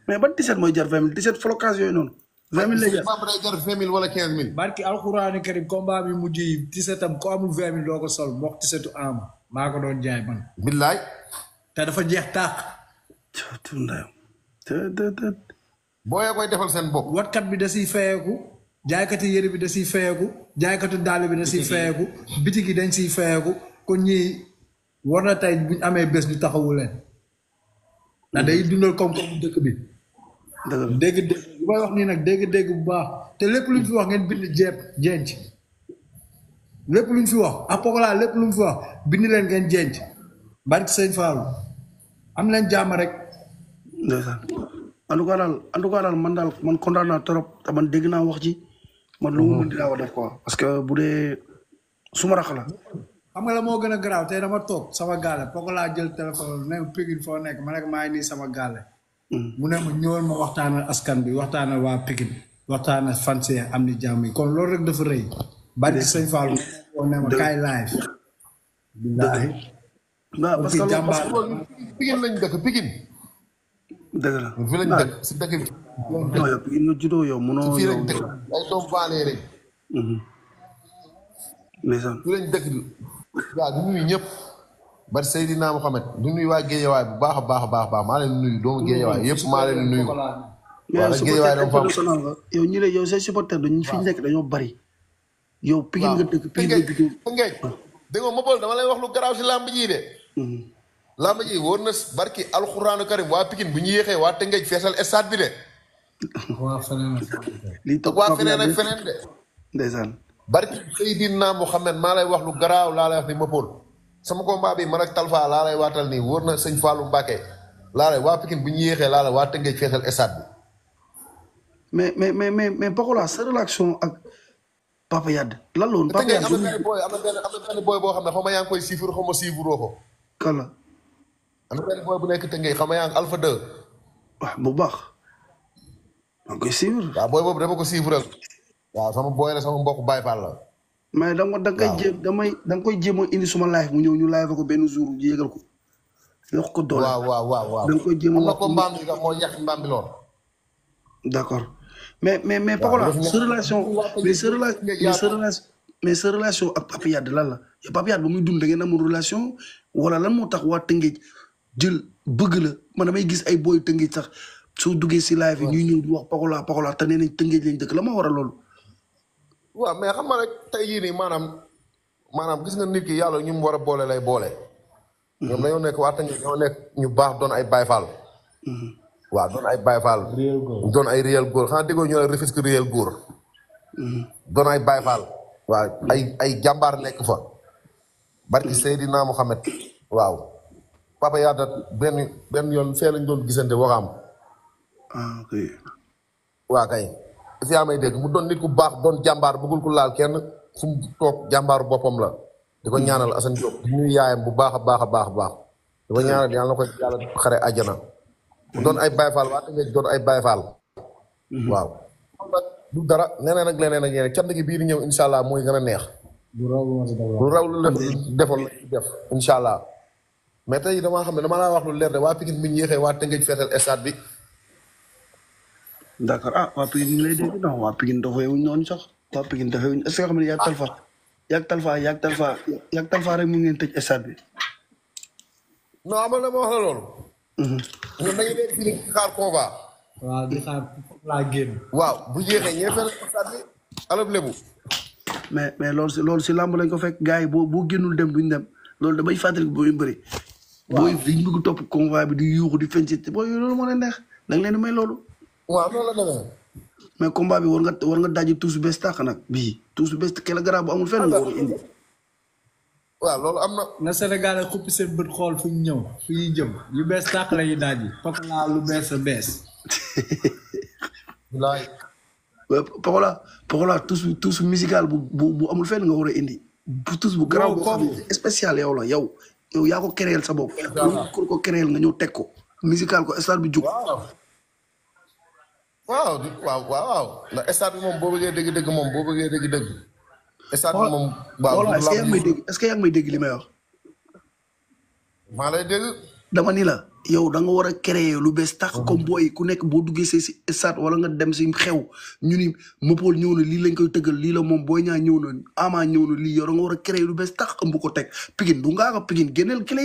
mais ban tiset mooy jar 20 000 tiset flocage yooyu noonu 20 000 lay jar. maam day jar 20 000 wala 15 000. barki alxuraani karim combat bi mujj yi tisetam ko amul 20 000 doo ko sol mook tisetu Ama maa ko doon jaay man. billaay. te dafa jeex tàq. booyee koy defal seen bopp. watkat bi da siy fayeeku jaaykati yëre bi da siy fayeeku jaaykatu dàll bi da siy fayeeku bitig yi dañ siy fayeeku kon ñii war na tey buñ amee bés ñu taxawu leen ndax day dundal koom-koomu dëkk bi. dégg-dégg bu may wax nii nag dégg-dégg bu baax te lépp luñ fi wax ngeen bind jenc lépp luñ fi wax ak Pokola lépp luñ fi wax bind leen ngeen jenc barki sëñ Fallou am leen jàmm rek. ndeysaan en tout cas daal man kontaan naa trop te man dégg naa wax ji man lu mu mën dinaa ko def quoi parce que bu dee suma rax la. xam nga la moo gën a garaaw tey dama toog sama gaale Pokola jël téléphone ne Pikine foo nekk ma nekk maa ngi nii sama gaale. mu ne ma ñëwal ma waxtaanal askan bi waxtaanal waa Pikine waxtaanal fanse am ni jàmm yi kon loolu rek dafa rëy. barki sëñ Fallou ne ma kaay live. billaahi. waaw parce que jàmbaar Pikine lañ dëkk Pikine. dëgg la fi lañ dëkk si dëkk bi. non yow Pikine nga juddoo yow mënoo fii yow. lañ dëkk ay doom baalee rek. ndeysaan fii lañ dëkk waaw du nuyu ñëpp. bari Seydina Mohamed du nuyu waa Géejawaay bu baax a baax a baax maa leen nuyu doomu Géejawaay yëpp maa leen nuyu. yow supporter international nga yow ñi la yow say supporter dañu fi nekk dañoo bari. yow Pikine nga dëkk Pikine nga juddoo. Tëngéej dégg nga ma bool dama lay wax lu garaaw si làmb ji de. làmb ji wóor na barki alxuraanu karim waa Pikine bu ñu yéexee waa Tëngéej feesal stade bi de. lii toog waa feneen ak feneen de. ndeysaan. barki Seydina Mohamed maa lay wax lu garaaw laa lay wax ni ma bool. sama combat bi man ak Talfa laa lay waatal nii wóor na sëñ Fallou Mbacké laa lay waa Pikine bu ñu yéexee laa lay waa Tëngéej feesal stade bi. mais Pokola sa relation ak Papa Yade lan la woon Papa Yade am na benn booy boo xam ne xaw ma yaa ngi koy siifur xaw ma siifuroo ko. kala am na benn booy bu nekk Tëngéej xaw ma yaa ngi Alpha 2. waaw bu baax maa ngi koy suivre. waaw booy boobu dama ko siifural. waaw sama booy la sama mbokk Baye Fall la. mais da nga koy jéem a indi suma live mu ñëw ñu live ko benn jour yéegal ko. yokk ko doole waaw. da nga koy jéem a wax ko mbaam bi moo yàq mbaam bi lool. d'accord mais Pokola sa relation mais sa relation ak Papa Yade lan la yow Papa Yade ba muy dund da ngeen amul relation wala lan moo tax waa Tëngéej jël bëgg la man damay gis ay booy Tëngéej sax soo duggee si live yi ñuy ñëw di wax Pokola te nee nañ Tëngéej lañ dëkk la ma war a loolu. waaw mais xam nga rek tey jii nii maanaam gis nga nit ki yàlla ñu mu war a boole lay boole. ñoom dañoo nekk waa Tëngéej ñoo nekk ñu baax doon ay Baye Fall. waaw doon ay Baye Fall. doon ay réel góor xanaa déggoo ñu ne Rufisque réel góor. doon ay Baye Fall. waaw ay jàmbaar nekk fa. barki Seydina Mohamed. waaw Papa Yade benn yoon fee lañ doon gisante waxaam. ok. waa kay. si yaa may dégg mu doon nit ku baax doon jàmbaar bëggul ku laal kenn fu mu toog jàmbaaru boppam la. di ko ñaanal Assane Diop di nuyu yaayam bu baax a baax a baax a baax. di ko ñaanal yàlla na ko yàlla xare àjjana. doon ay Baye Fall waa tamit doon ay Baye Fall. waaw. du dara leneen ak leneen ak yeneen cant gi bii di ñëw incha allah mooy gën a neex. lu raw lu defoon la def incha allah. mais tey damaa xam ne dama laa wax lu leer de waa Pikine bu ñu yéexee waa Tëngéej feetal stade bi. d'accord waa Pikine ñu ngi lay dégg non waa Pikine doxewuñ noonu sax waa Pikine doxewuñ est-ce que xam ne yaag Talfa rek mu ngeen tëj stade bi. non amal na ma wax la loolu. ñun dañuy nekk fii di xaar combat. waaw di xaar laa génn. waaw bu jeexee ñee fenn stade bi alab lebu. mais loolu si làmb lañ ko fekk gars yi boo génnul dem duñ dem loolu damay fàttali booy bëri booy dañu bëgg topp convoi bi di yuuxu di feñ ci booy loolu moo leen neex da nga leen di may loolu. waaw loolu la demee. mais combat bi war nga daji tuus bees tàq nag bii tuus bees kela garab bu amul fenn nga war a indi. waaw loolu am na. na Sénégal xuppi seen bët xool fu ñu ñëw fu ñuy jëm yu bees tàq la ñuy daaj yi Pokola lu bees a bees. bilaay. Pokola tuus musical bu amul fenn nga war a indi. bu tuus bu garaaw boo xam ne spécial yow la yow yaa ko créel sa bopp. ko ko créel nga ñëw teg ko. musical ko stade bi jug. waaw ndax stade bi moom boo bëggee dégg-dégg moom boo bëggee dégg-dégg. stade bi moom. waaw est-ce que yaa ngi may dégg li may wax. maa lay dégg. dama ni la yow da nga war a créer lu bees tax comme booy ku nekk boo duggee si stade wala nga dem si xew ñu ni Mopol ñëw na lii lañ koy tëggal lii la moom Boy Niang ñëw na Ama ñëw na lii yow da nga war a créer lu bees tax ëmb ko teg Pikine du ngaa ko Pikine génneel clé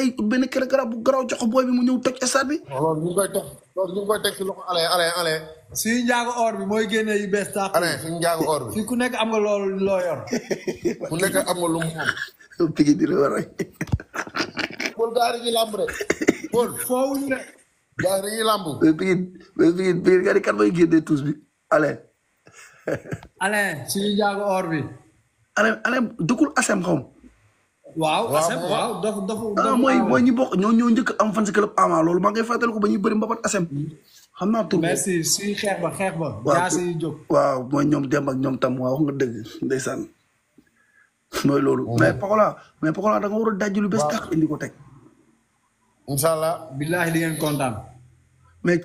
yi benn clé garab bu garaaw jox ko booy bi mu ñëw toj stade bi. loolu ñu ngi koy teg si loxo ale. suñu njaago or bi mooy génne yu bees tàq. suñu njaago or bi. fii ku nekk am nga loolu loo yor. ku nekk am nga lu mu moom. Pikine dina war a. Paul gaa yi dañuy làmb de. Paul foowuñu de. gaa yi dañuy làmb. Pikine gaa yi kan may génnee tuus bi Alain. Alain suñu njaago or bi. Alain dëkkul asem xaw ma. waaw asem waaw dafa mooy ñi bokk ñoo njëkk am fan si club Ama loolu maa ngay fàttali ko ba ñuy bëri mbapat asem. xam naa tur merci suy xeex ba. jaasi yu jóg. waaw mooy ñoom dem ak ñoom tam waaw wax nga dëgg ndeysaan. mooy loolu. mais Pokola da nga war a daj lu bees tax indi ko teg. incha allah. billaahi di ngeen kontaan. mais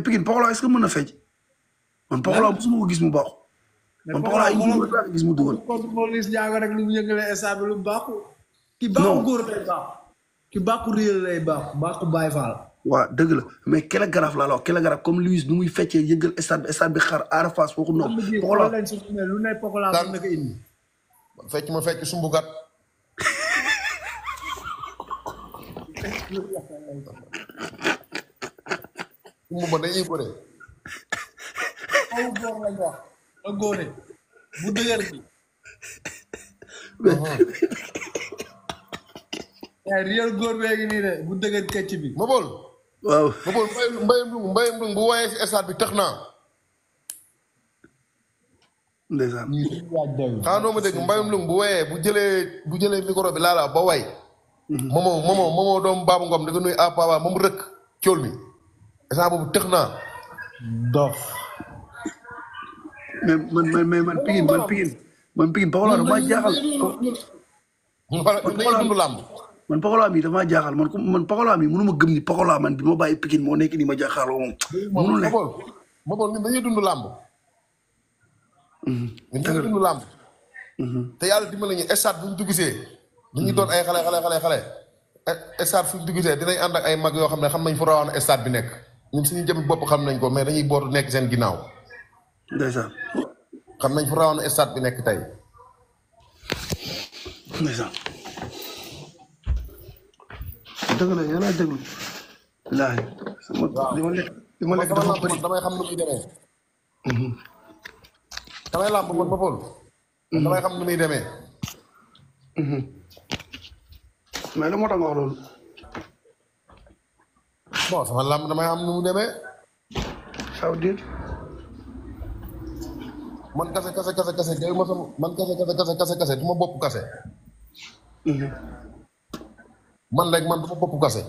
Pikine Pokola est-ce que mën na fecc. man Pokola mosuma ko gis mu baax. man Pokola ay góor rek gis mu dugal. police njaago rek lu mu yëngalee stade bi lu baaxu. ki baaxu góor lay baax. ki baaxu réel lay baaxu Baye Fall. waaw dëgg la mais kele garaf laa la wax kele garaf comme Louis nu muy feccee yëngal stade bi xar aar face foofu noonu. Pokola lu ne Pokola mën na ko indi. fecc ma fecc sumbugat. sumbu ba dañuy bëre. aw góor lañ wax. a góore bu dëgër bi. waaye réel góor beegi nii de bu dëgër kecc bi. Mopol. waaw Mopol mbayam dung bu woyee si stade bi tax naa. ndeysaan. xanaa doo ma dégg mbayam dung bu woyee bu jëlee micro bi laala ba way. momo doom Baabu Ngom di ko nuyu à Papa moom rëkk cool mi. instant boobu tax naa. dof. mais man Pikine Pokola damaa jaaxal. dañuy dund làmb. man Pokola mi damaa jaaxal man Pokola mi mënu ma gëm ni Pokola man bi ma bàyyi Pikine moo nekk nii ma jaaxaloo moom. mënul ne Mopol ñun dañuy dund làmb. ñun dañuy dund làmb. te yàlla dimbali ñu stade bu ñu dugisee. dañuy doon ay xale. stade fu ñu dugisee dinañ ànd ak ay mag yoo xam ne xam nañ fu rawaan stade bi nekk. ñun suñu jëmmi bopp xam nañ ko mais dañuy bootu nekk seen ginnaaw. ndeysaan. xam nañ fu rawaan stade bi nekk tey. ndeysaan. dëgg la yàlla déglu. laaj. li ma lekk dafa bëri. damay xam nu muy demee. damay làmb man Mopol. damay xam nu muy demee. mais la moo tax nga wax loolu. bon sama làmb damay xam nu mu demee. ça veut dire. man kase day ma sama man kase du ma bopp kase. man rek man du ma bopp kase.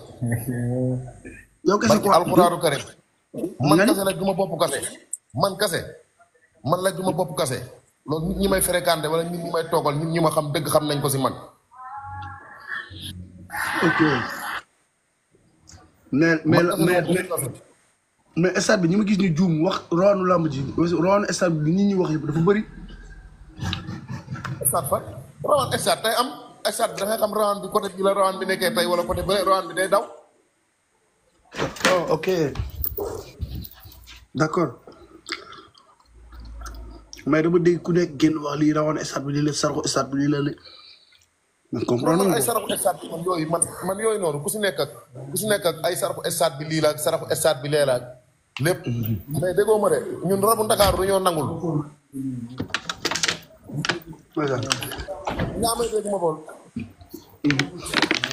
yow kese barki alxuraanu karim man kase rek du ma bopp kase. man rek du ma bopp kase. loolu nit ñi may fréquenté wala nit ñi may toogal nit ñi ma xam dëgg xam nañ ko si man. ok. mais stade bi ñi ma gis ñu juum wax rawaanu làmb ji rawaanu stade bi nit ñi wax yëpp dafa bëri. stade fa rawaan stade tey am stade bi da ngay xam rawaan bi côté bi la rawaan bi nekkee tey wala côté bële rawaan bi day daw. oh ok d'accord mais dama dégg ku nekk génn wax lii rawaan stade bi lii la sarxu stade bi lii la man comprendre ay saraxu stade bi man yooyu noonu ku si nekk ak ay saraxu stade bi lii la ak saraxu stade bi lee la lépp. mais déggoo ma de ñun rabu Ndakaaru dañoo nangul. voilà. ñaa may dégg ma bool.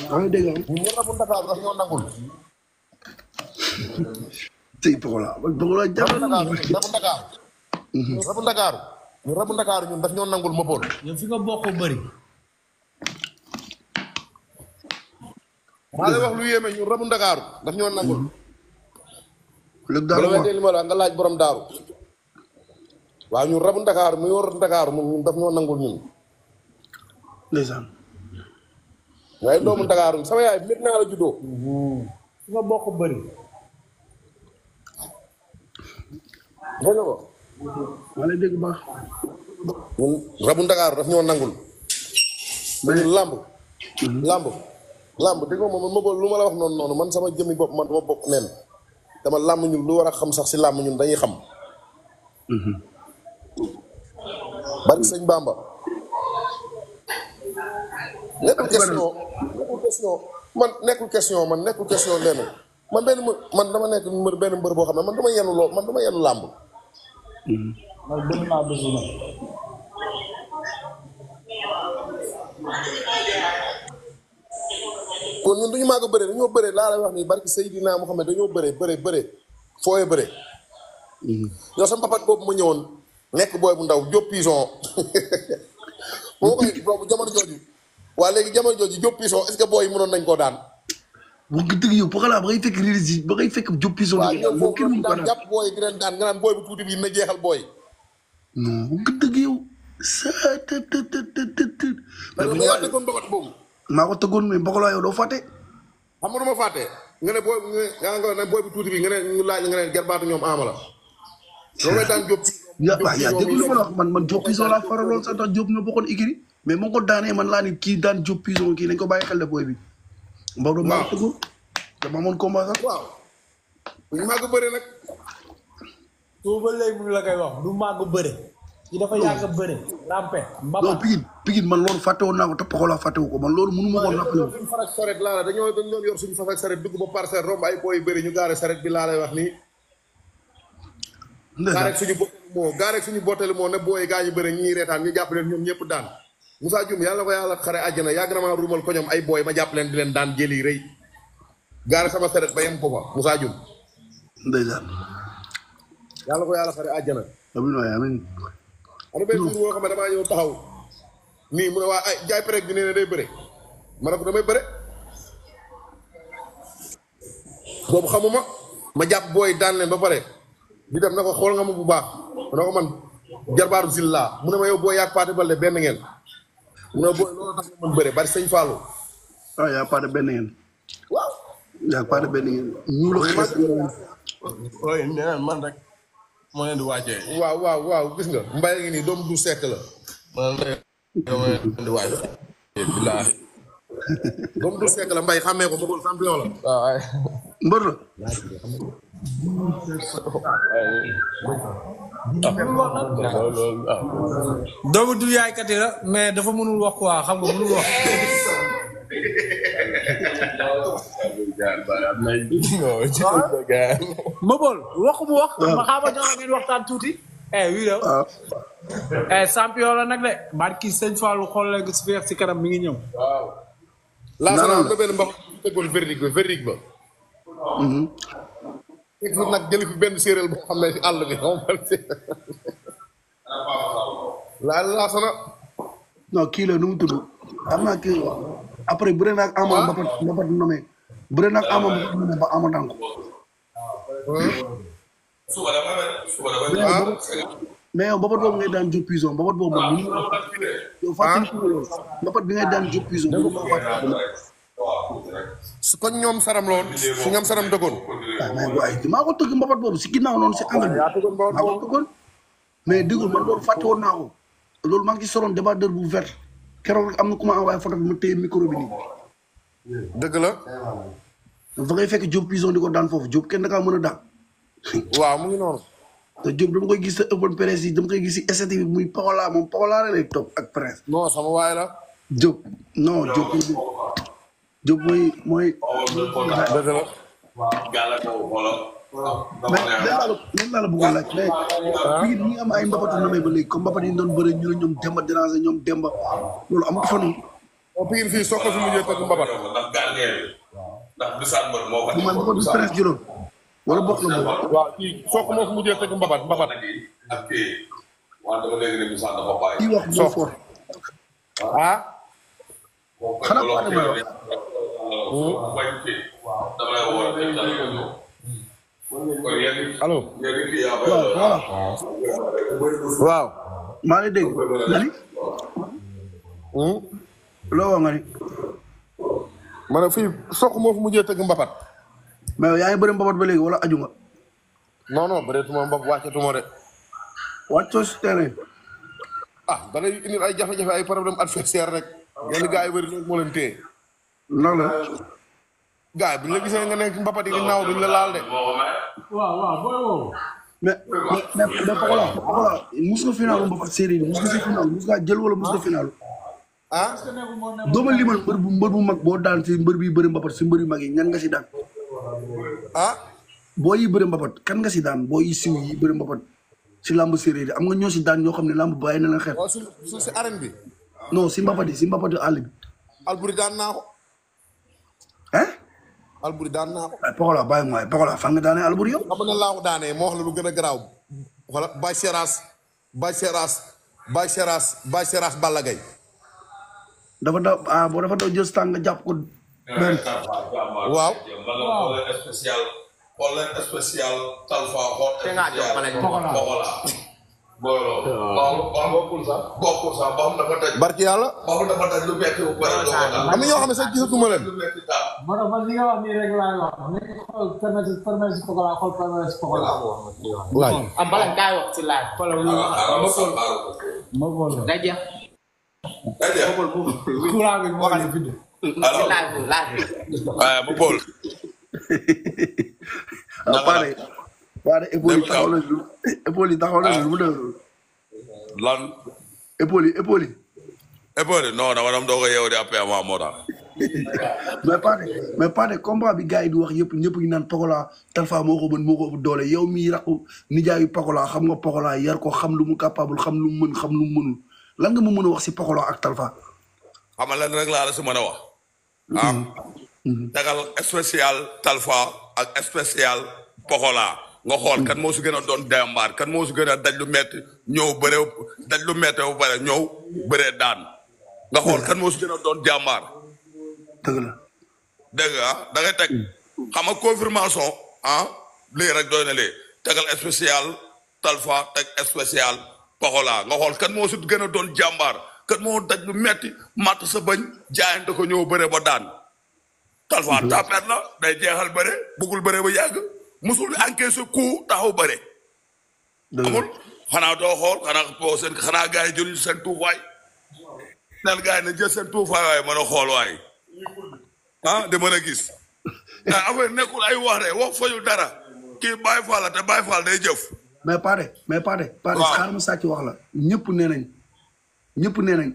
maa ngi dégg ñun rabu Ndakaaru daf ñoo nangul. tey Pokola Pokola jàpp na rabu Ndakaaru. rabu Ndakaaru. ñun rabu Ndakaaru ñun daf ñoo nangul mëppoon. yow fi nga bokk bëri. maa lay wax lu yéeme ñun rabu Ndakaaru daf ñoo nangul. léegi bu daal la weddee li ma la nga laaj borom daaru. waaw ñun rabu Ndakaaru mu yor Ndakaaru ñun daf ñoo nangul ñun. ndeysaan. waaye doomu Ndakaaru sama yaay mit naa la juddoo. fi nga bokk bëri. dégg nga ko. maa lay dégg baax. ñun rabu Ndakaaru daf ñoo nangul. ñun làmb. làmb dégg nga moom ma lu ma la wax noonu man sama jëmmi bopp man dama bokk nen. dama làmb ñun lu war a xam sax si làmb ñun dañuy xam. bari sëñ Bamba. nekkul question nekkul question lenn man dama nekk benn mbër boo xam ne man dama yenu loo man dama yenu làmb. man bëgg naa bëgg na. kon ñun duñu màgg a bëre dañoo bëre laa lay wax nii barki Seydina Muhammad dañoo bëre fooye bëre. yow sama papat boobu ma ñëwoon nekk booy bu ndaw Diop Pison boo koy boobu jamono jooju waa léegi jamono jooju Diop Pison est-ce que booy yi mënoon nañ koo daan. bu ngi dëgg yow Pokola ba ngay fekk réussite ba ngay fekk Diop Pison. waaw ñoom moom kenn foofu mënu ko daan daan jàpp booy yi di leen daan nga naan booy bu tuuti bi na jeexal booy. non bu ngi dëgg yow. sa të të të të të të. mais yaa dëggoon mbapat boobu. maa ko tëggoon mais Pokola yow doo fàtte. xam nga du ma fàtte nga ne booy nga ne booy bu tuuti bi nga ne ñu laaj nga ne gerbaatu ñoom ama la. loolu lay daan Diop. waaw yaa dégg lu ma la wax man Diop Pison laa faraloon sax ndax Diop ñoo bokkoon ikiri mais moo ko daanee man laa ni kii daan Diop Pison kii nañ ko bàyyi xel de booy bi. Maodo maa ko tëggoon dama amoon combat sax. waaw. ñu màgg bëre nag. soo ba léegi mu ngi la koy wax du màgg bëre. ci dafa yàgg bëre. rampe non mbaba. Pikine man loolu fàtte woon naa ko te Pokola fàtte wu ko man loolu mënu ma ko rappelé wu. suñu fas ak saret laa la dañoo doon yor suñu fas ak saret dugg ba parcelle romb ay booy bëri ñu gaare saret bi laa lay wax nii. gaarek suñu bottali moo ne booy gaa ñu bëri ñuy reetaan ñu jàpp leen ñoom ñëpp daan Moussa Dioum yàlla ko yàlla xare àjjana yàgg na maa ruumal ko ñoom ay booy ma jàpp leen di leen daan jëli rëy gaare sama saret ba yem ko fa Moussa Dioum ndeysaan. yàlla ko yàlla xare àjjana. amiin waay amiin. am na benn jour boo xam ne damaa ñëw taxaw nii mu ne waa ay jaay prek bi nee na day bëre ma ne ko damay bëre boobu xamuma ma jàpp booy daan leen ba pare di dem na ko xool nga ma bu baax na ko man jarbaaru sil laa mu ne ma yow booy yaag Paate Balde benn ngeen mu ne booy loolu tax nga mën bëre bari sëñ Fallou. waaw yaa Paate benn ngeen. waaw. yaa Paate benn ngeen. ñu la xees. ooy nee na man rek moo leen di wàccee. waaw gis nga mbay ngi nii doom du sekk la. man rek moo leen di wàccee. billaahi. doom du sekk la mbay xàmmee ko ma ko champion la. waaw ay. mbër la. doomu du yaaykat yi la mais dafa mënul wax quoi xam nga mënul wax. Mobol waxu mu wax. ma xaama jox ngeen waxtaan tuuti. wii la. champion la nag de. barki sëñ Fallou xool leen si fi si kanam mi ngi ñëw. waaw. laasana am na benn mbax tegoon verdict ba. fekk fi nag jëli fi benn séeréer boo xam ne si àll bi laasana. non kii la nu mu tudd am naa kii après bëre naa ak Ama mbapat nommé bëre naa ak Ama mbapat nommé ba Ama daan ko. mais yow mbapat boobu ngay daan Diop Pison mbapat boobu man mënu ma yow fàttali ko loolu mbapat bi ngay daan Diop Pison mënu ma fàttali ko. su ko ñoom saram loon su ñoom saram dëggoon. waaw mais waaye maa ko tëgg mbapat boobu si ginnaaw noonu si angle bi maa ko tëggoon mais déggul man loolu fàtte woon naa ko loolu maa ngi ci soloon débatteur bu vert keroog rek am na ku ma envoyé photo bi ma téye micro bi nii. dëgg la. fa ngay fekk Diop Pison di ko daan foofu Diop kenn da kaa mën a daan. waaw mu ngi noonu. te Diop dama koy gis sa open presse yi dama koy gis si ST bi muy Pokola moom Pokola la lay topp ak presse. non sama waay la. Diop non Diop mooy. dëgg la. mais lan laa la bëggoon laaj mais bii ñi am ay mbapatu namay ba léegi comme mbapat yi ñu doon bëre ñu ne ñoom Demba déranger ñoom Demba loolu amatu fa noonu. Pikine fii Sokh fi mujjee tëgg mbapat. ndax gardien bi ndax bisaan mbër moo ko man ko du stress juróom wala bokk na bokk. waaw kii Sokh moo fi mujjee tëgg mbapat. ak kii wante ba léegi ne bisaan dafa bàyyi kii wax moo fort. ah. xanaa ko adama wax. way kii dama lay woo allo. waaw voilà. waaw. maa ngi dégg nga ni. loo wax nga ni. ma ne fii Sokh moo fi mujjee tëgg mbapat. mais yaa ngi bëri mbapat ba léegi wala aju nga. non non bëreetuma mbapat wàccatuma de. wàccoo si terrain. ah da ngay indil ay jafe-jafe ay problème adversaire rek. yenn gars yi bëri loolu moo leen téye. ndax la. gars yi bu ñu la gisee nga nekk ci mbapat yi di naaw duñ la laal de. waaw booy woowu. mais Pokola mus nga final mbapat séeréer yi mus nga si final mus nga jël wala mus nga final. ah. dooma limal mbër bu mag boo daan si mbër bi bëri mbapat si mbër yu mag yi ñan nga si daan. ah. boo yi bëri mbapat kan nga si daan boo yi siw yi bëri mbapat si lamb séeréer yi am nga ñoo si daan ñoo xam ne lamb bàyyi na la xeex. waaw si arène bi. non si mbapat yi si mbapat yu àll bi. Alboury daan naa ko. hein. Alboury daan naa ko. ay Pokola bàyyi ma waaye Pokola fan nga daanee Alboury yow. xam nga laa ko daanee moo wax la lu gën a garaaw. wala Baye Seras Balla Gaye. dafa daw jël tàng nga jàpp ko. benn waaw. xool leen spécial Talfa xool Pokola bokkul sax ba xam dafa daj barki yàlla. ba xam dafa daj lu metti bu bëri am na ñoo xam ne sax gisatuma leen. lu metti daal man li nga wax nii rek laay wax nañu xool permettre Pokola xool permettre Pokola. laaj. am bala ngaa wax ci laaj. ma bool day jeex. courant bi moo xam ne ci laaj bi waaye ma bool Paade épaule yi taxaw na lu mu def lan épaule yi non dama dem doo ko yeewu di appee avant moo tax mais Paade combat bi gars yi di wax yëpp ñëpp ñu naan Pokola Talfa moo ko mën moo ko ëpp doole yow mii raqu nijaayu Pokola xam nga Pokola yar ko xam lu mu capable xam lu mu mën xam lu mu mënul lan nga ma mën a wax si Pokola ak Talfa. xam nga leen rek laa la si mën a wax tegal spécial Talfa ak spécial Pokola nga xool kan moo si gën a doon jàmbaar kan moo si gën a daj lu metti ñëw bëre daj lu metti ba pare ñëw bëree daan nga xool kan moo si gën a doon jàmbaar dëgg la dégg nga da ngay teg xam nga confirmation lii rek doy na lii tegal spécial Talfa teg spécial Pokola nga xool kan moo si gën a doon jàmbaar kan moo daj lu metti matt sa bañ jaayante ko ñëw bëre ba daan Talfa tapet la day jeexal bëre bëggul bëre ba yàgg musul encaissé coup taxaw bëre amul xanaa doo xool xanaa gars yi jël seen tuufaay nel gars yi na jël seen tuufaay waaye mën a xool waaye di mën a gis affaire nekkul ay wax de wax fayul dara kii Baye Fall la te Baye Fall day jëf mais Paade xaaral ma sàcc wax la ñëpp nee nañ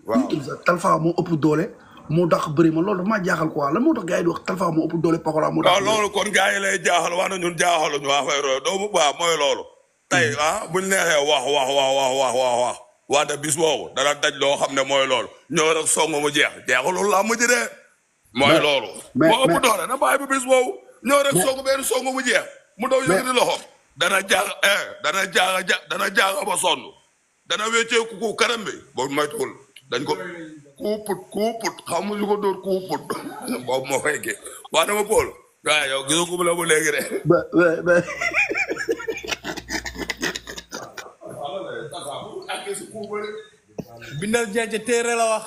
waaw Talfa moo ëpp doole moo tax bëri ma loolu dafa maa jaaxal quoi lan moo tax gars yi di wax Talfa moo ëpp doole Pokola moo tax. waaw loolu kon gars yi lay jaaxal wax na ñun jaaxaluñu waa fay roy doomu baax mooy loolu. tey buñ neexee wax wante bis boobu dana daj loo xam ne mooy loolu ñëw rek song mu jeexalul laa mujj de. mooy loolu. moo ëpp doole na bàyyi ba bis boobu ñëw rek song mu jeex. mu daw yëkkati loxo. dana jaaga ba sonn dana wéccee ku kanam bi boobu moytuwul dañ ko. kuuput xamuñu ko dóor kuuput boobu moo fay kii waa dama Paul waaye yow gisoo ko la ba léegi de. bindal jeex téere la wax.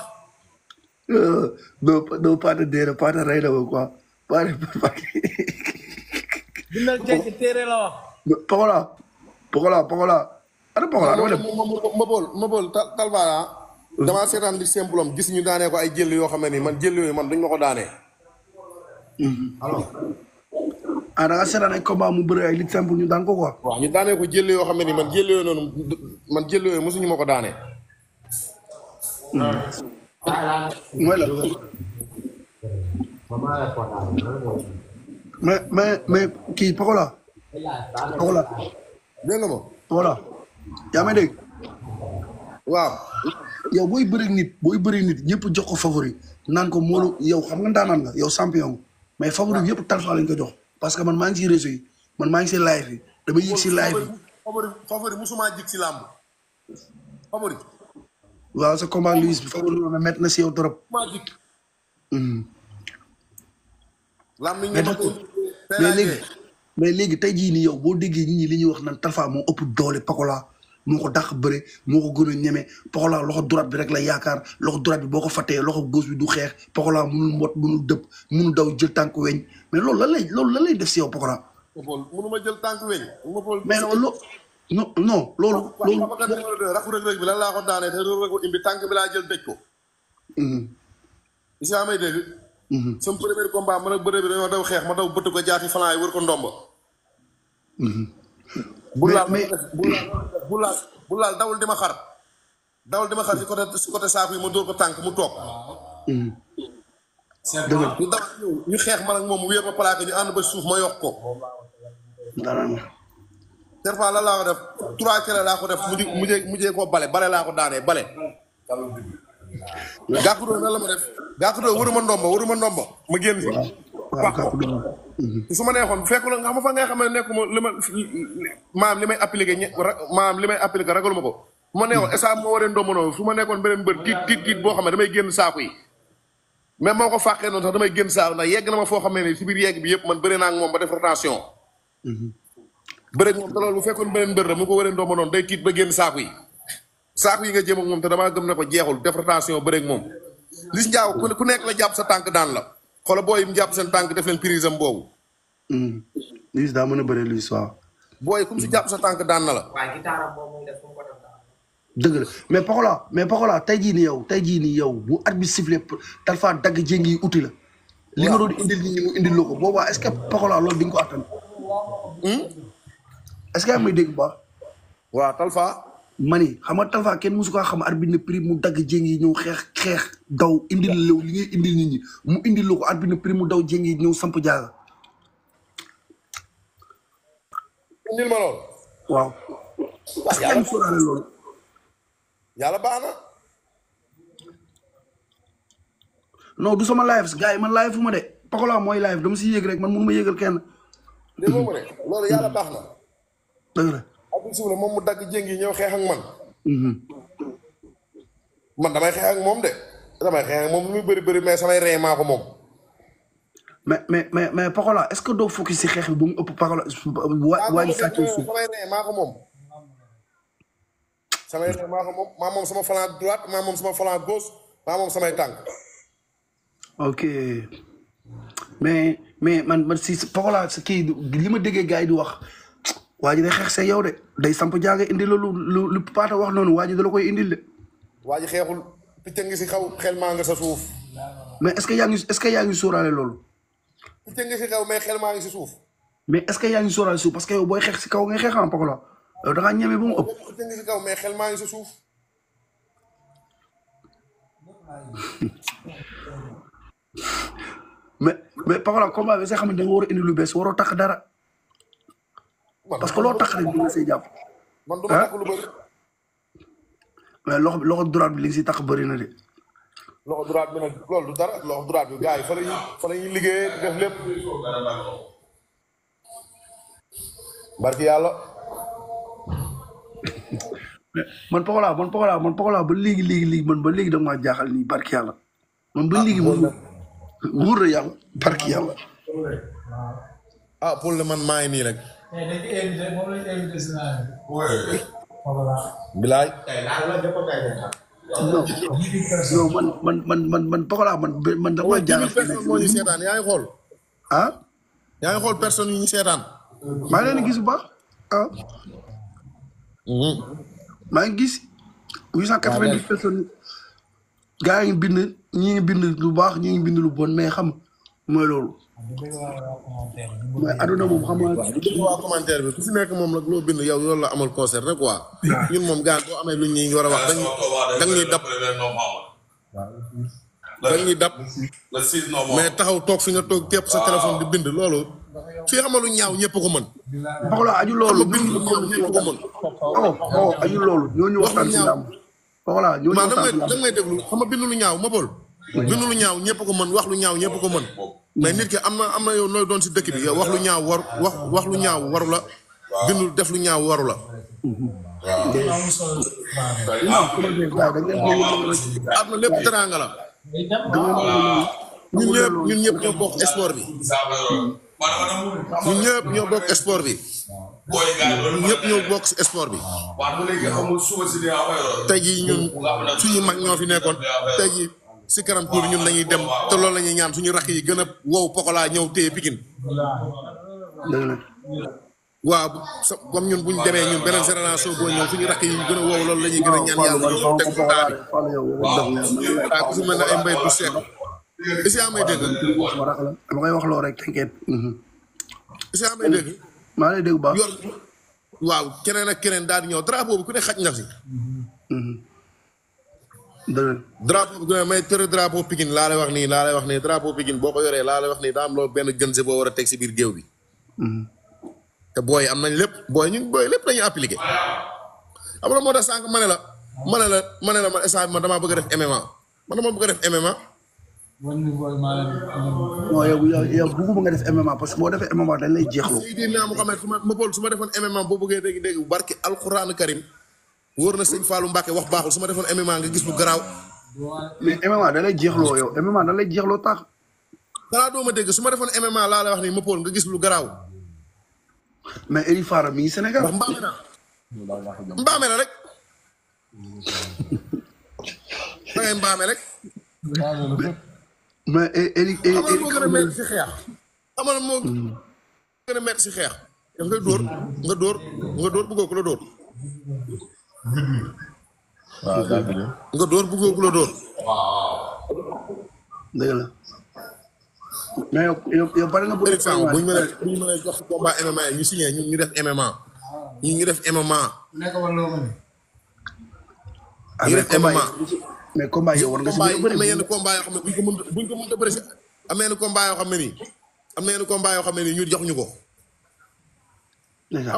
non Paate déere Paate rey la quoi Paate. bindal jeex téere la wax. Pokola ana Pokola dama dem. ma bool Talfa damaa seetaan li simple am gis ñu daanee ko ay jël yoo xam ne nii man jël yooyu man duñ ma ko daanee. da nga seetaan ay combat mu bëri ay lit simple ñu daan ko quoi. waaw ñu daanee ko jël yoo xam ne nii man jël yooyu noonu man jël yooyu mosuñu ma ko daanee. mooy la. mais kii Pokola. dégg nga ma. Pokola yaa may dégg. waaw. yow booy bëri nit ñëpp jox ko favori naan ko moolu yow xam nga ndaanaan nga yow champion mais favori bi yëpp Talfa lañ ko jox parce que man maa ngi si réseau yi man maa ngi si live yi damay yëg si live yi. favori musuma jig si làmb favori. waaw sa combat Luis bi favori na métti na si yow trop. musuma jig. làmb yi mais léegi tey jii nii yow boo déggee nit ñi li ñuy wax naan Talfa moo ëpp doole Pokola moo ko dàq bëre moo ko gën a ñeme Pokola loxo droite bi rek la yaakaar loxo droite bi boo ko fàttee loxo gauche bi du xeex Pokola munul mbot munul dëpp munul daw jël tànk weñ mais loolu lan lay def si yow Pokola. mënuma jël tànk weñ. mais loolu non loolu. raxu rëg-rëg bi lan laa ko daanee te rëg-rëg ko imbi tànk bi laa jël dëj ko. is yaa may dégg. sama premier combat man ak bëre bi dañoo daw xeex ma daw bëtt ko jaati falan yi wër ko ndomba. bu laal dawul di ma xar. dawul di ma xar si côté saako yi ma dóor ko tànk mu toog. ñu daw ñu xeex man ak moom mu wéer ma plaqué ñu ànd ba suuf ma yokk ko. Talfa la laa ko def 3 kere laa ko def mujjee koo bale laa ko daanee bale. gàkku doo nan la ma def gàkku doo wëruma ndomba ma génn si. wax ko su ma neexoon fekk na nga xam fa nga xam ne nekkuma li may appliqué ragaluma ko. su ma neexoon est-ce que moo waree ndomba noonu su ma nekkoon beneen mbër tiit boo xam ne damay génn saako yi. même moo ko fàqee noonu sax damay génn saako ndax yegg na ma foo xam ne si biir yegg bi yëpp man bëri naa ak moom ba def rotation. bëri moom te loolu bu fekkoon beneen mbër la mu ko waree ndomba noonu day tiit ba génn saako yi. saako yi nga jéem ak moom te damaa gëm ne ko jeexul def rotation bëreeg moom Liss Ndiago ku nekk la jàpp sa tànk daan la xoolal booy yi mu jàpp seen tànk def leen prise am boobu. Liss daa mën a bëre Liss waaw. booy ku mu si jàpp sa tànk daan na la. waaye gitaaram boobu muy def fu mu ko def daal. dëgg la mais Pokola tey jii nii yow bu at bi sifflé Talfa dagg jéngi yi uti la. li nga doon indil nit ñi mu indil loo ko boobaa est-ce que Pokola loolu di nga ko attan. est-ce que yaa may dégg ba. waaw Talfa. mani xam nga Talfa kenn musu ko xam arbitre ne prix mu dagg jéng yi ñëw xeex daw indil lew li ngay indil nit ñi mu indil la ko arbitre ne prix mu daw jéng yi ñëw samp jaaga. indil ma loolu. waaw. est-ce que yaa ngi sóoraale loolu. yàlla baax na. non du sama live gars yi man live fu ma de Pokola mooy live dama si yéeg rek man mënu ma yéegal kenn. dégg nga ne loolu yàlla baax na. dëgg la. abdou suuf la moom mu dagg jéng yi ñëw xeex ak man. man damay xeex ak moom de. damay xeex ak moom lu muy bëri mais samay rey maa ko moom. mais Pokola est-ce que doo focus si xeex bi ba mu ëpp Pokola waa ji sàccoo suuf. samay rey maa ko moom. samay rey maa ko moom maa moom sama flanc droite maa moom sama flanc gauche maa moom samay tànk. ok mais man si Pokola sa kii li ma déggee gars yi di wax waa ji day xeex see yow de day samp jaaga indi la lu paata wax noonu waa ji da la koy indil de. waa ji xeexul picc ngi si xaw xel maa nga sa suuf. mais est-ce que yaa ngi sóoraale loolu. picc ngi si xaw mais xel maa ngi si suuf. mais est-ce que yaa ngi sóoraale suuf parce que yow booy xeex si kaw ngay xeex am Pokola yow da ngaa ñeme ba mu ëpp. picc ngi si kaw mais xel maa ngi si suuf. mais Pokola combat bi sax xam ne da nga war a indi lu bees waroo takk dara. parce que loo takk rek dina see jàpp. man du ma takk lu bëri. mais loxo droite bi li nga si takk bëri na de. loxo droite bi nag loolu du dara loxo droite bi gars yi fa la ñuy liggéeyee def lépp. barki yàlla. man Pokola ba léegi man ba léegi da nga maa jaaxal nii barki yàlla man ba léegi wóor na yàlla barki yàlla. ah pour le man maa ngi nii rek. bilaay. non man Pokola man da nga jaaxal. personne moo ñu seetaan yaa ngi xool. ah. yaa ngi xool personne yu ñu seetaan. maa ngi leen di gis bu baax ah. maa ngi gis 890 personnes gaa yi ngi bind ñi ngi bind lu baax ñi ngi bind lu bon mais xam mooy loolu. mooy aduna moom xam nga. waa commentaire bi ku si nekk moom nag loo bind yow loolu la amal concert rek quoi. ñun moom gaan boo amee lu ñuy war a wax dañ ñuy dab. dañ ñuy dab. mais taxaw toog fi nga toog képp sa téléphone di bind loolu. fii xam nga lu ñaaw ñëpp ko mën. Pokola aju loolu. bind lu ñaaw ñëpp ko mën. aju loolu ñooñu waxtaan si làmb. Pokola ñoo maa ñoo da sant may déglu xam nga bindu lu ñaaw ma bool. bindu lu ñaaw ñëpp ko mën wax lu ñaaw ñëpp ko mën. mais nit ki am na yow nooy doon si dëkk bi yow wax lu ñaaw wax lu ñaaw waru la. bindu def lu ñaaw waru la. am na lépp teraanga la. ñun ñëpp ñoo bokk sport bi. ñun ñëpp ñoo bokk sport bi. ñun ñëpp ñoo bokk si sport bi. tey jii ñun suñu mag ñoo fi nekkoon tey jii si kanam tuuti ñun lañuy dem te loolu la ñuy ñaan suñu rakk yi gën a wow Pokola ñëw téye Pikine. waaw comme ñun bu ñu demee ñun beneen génération boo ñëw suñu rakk yi gën a wow loolu la ñuy gën a ñaan yàlla ñëw teg ko daal waaw ku si mel ne ay mbay bu seet est-ce que may dégg dama koy wax loo rek t'inquiète est-ce que may dégg maa lay dégg baax yor waaw keneen ak keneen daal di ñëw drapeau bi ku ne xaj na si drapeau bi may tëre drapeau Pikine laa lay wax nii drapeau Pikine boo ko yoree laa lay wax nii daa am loolu benn gënse boo war a teg si biir géew bi te booy am nañ lépp booy lépp la ñuy appliqué xam nga moo tax sànq ma ne la man instant bi man damaa bëgg a def MMA man dama bëgg a def MMA. non yow bëgguma nga def MMA parce que boo defee MMA dañ lay jeexloo. Seydina Mohamed su ma defoon MMA boo bëggee dégg bu barki alxuraanu karim wóor na sëñ Fallou Mbacke wax baaxul su ma defoon MMA nga gis lu garaaw. mais MMA da lay jeexloo yow MMA da lay jeexloo tax. xanaa doo ma dégg su ma defoon MMA laa lay wax nii Mapol nga gis lu garaaw. mais Eri Fara mi ngi Sénégal. mbaame la rek. da ngay mbaame rek. mais Eri amal moo gën a métti si xeex. amal moo gën a métti si xeex. daf ngay dóor nga dóor bëggoo ku la dóor. nga dóor bëggoo ku la dóor. dëgg la. mais yow pare nga bëgg a. bu ñu mënee jox combat MMA ñu signé ñu def MMA. ñu def MMA. ñu def MMA. mais combat yow war nga si bëri. am na yenn combat yoo xam ne buñ ko mënta bëri si am na yenn combat yoo xam ne nii. am na yenn combat yoo xam ne nii ñu jox ñu ko.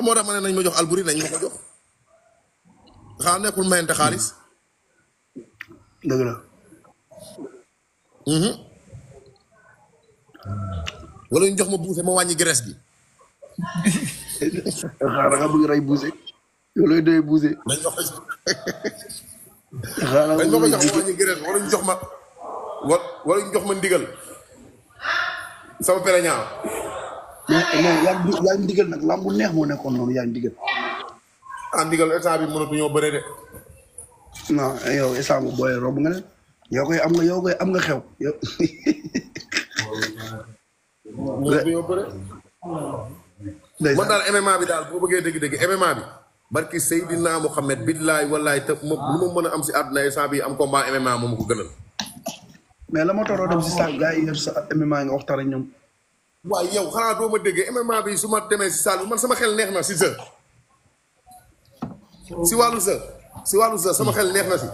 moo tax ma ne nañ ma jox Alboury nañ ma ko jox. xanaa nekkul mayante xaalis. dëgg la. wala ñu jox ma buuse ma wàññi graisse gi. xaaral nga bëgg rey buuse. yow looy doyee buuse. dañ ma ko xaaral dañ ma ko jox ma wàññi graisse wala ñu jox ma wala ñu jox ma ndigal sama pereñaa. mais yaa ngi ndigal nag lamb bu neex moo nekkoon noonu yaa ngi ndigal. ah ndigal état bi mënatuñoo bëre de. non yow instant bu booyee romb nga ne yow koy am nga xew yow. mënatuñoo bëre. man daal MMA bi daal boo bëggee dégg-dégg MMA bi. barki Seydina Mohamed billaay wallaay te lu ma mën a am si àdduna instant bi am combat MMA moom ko gënal. mais la ma tooroo dem si salle gars yi yor sa MMA nga waxtaan ak ñoom. waaw yow xanaa doo ma déggee MMA bi su ma demee si salle bi man sama xel neex na si sa. si wàllu sa sama xel neex na si.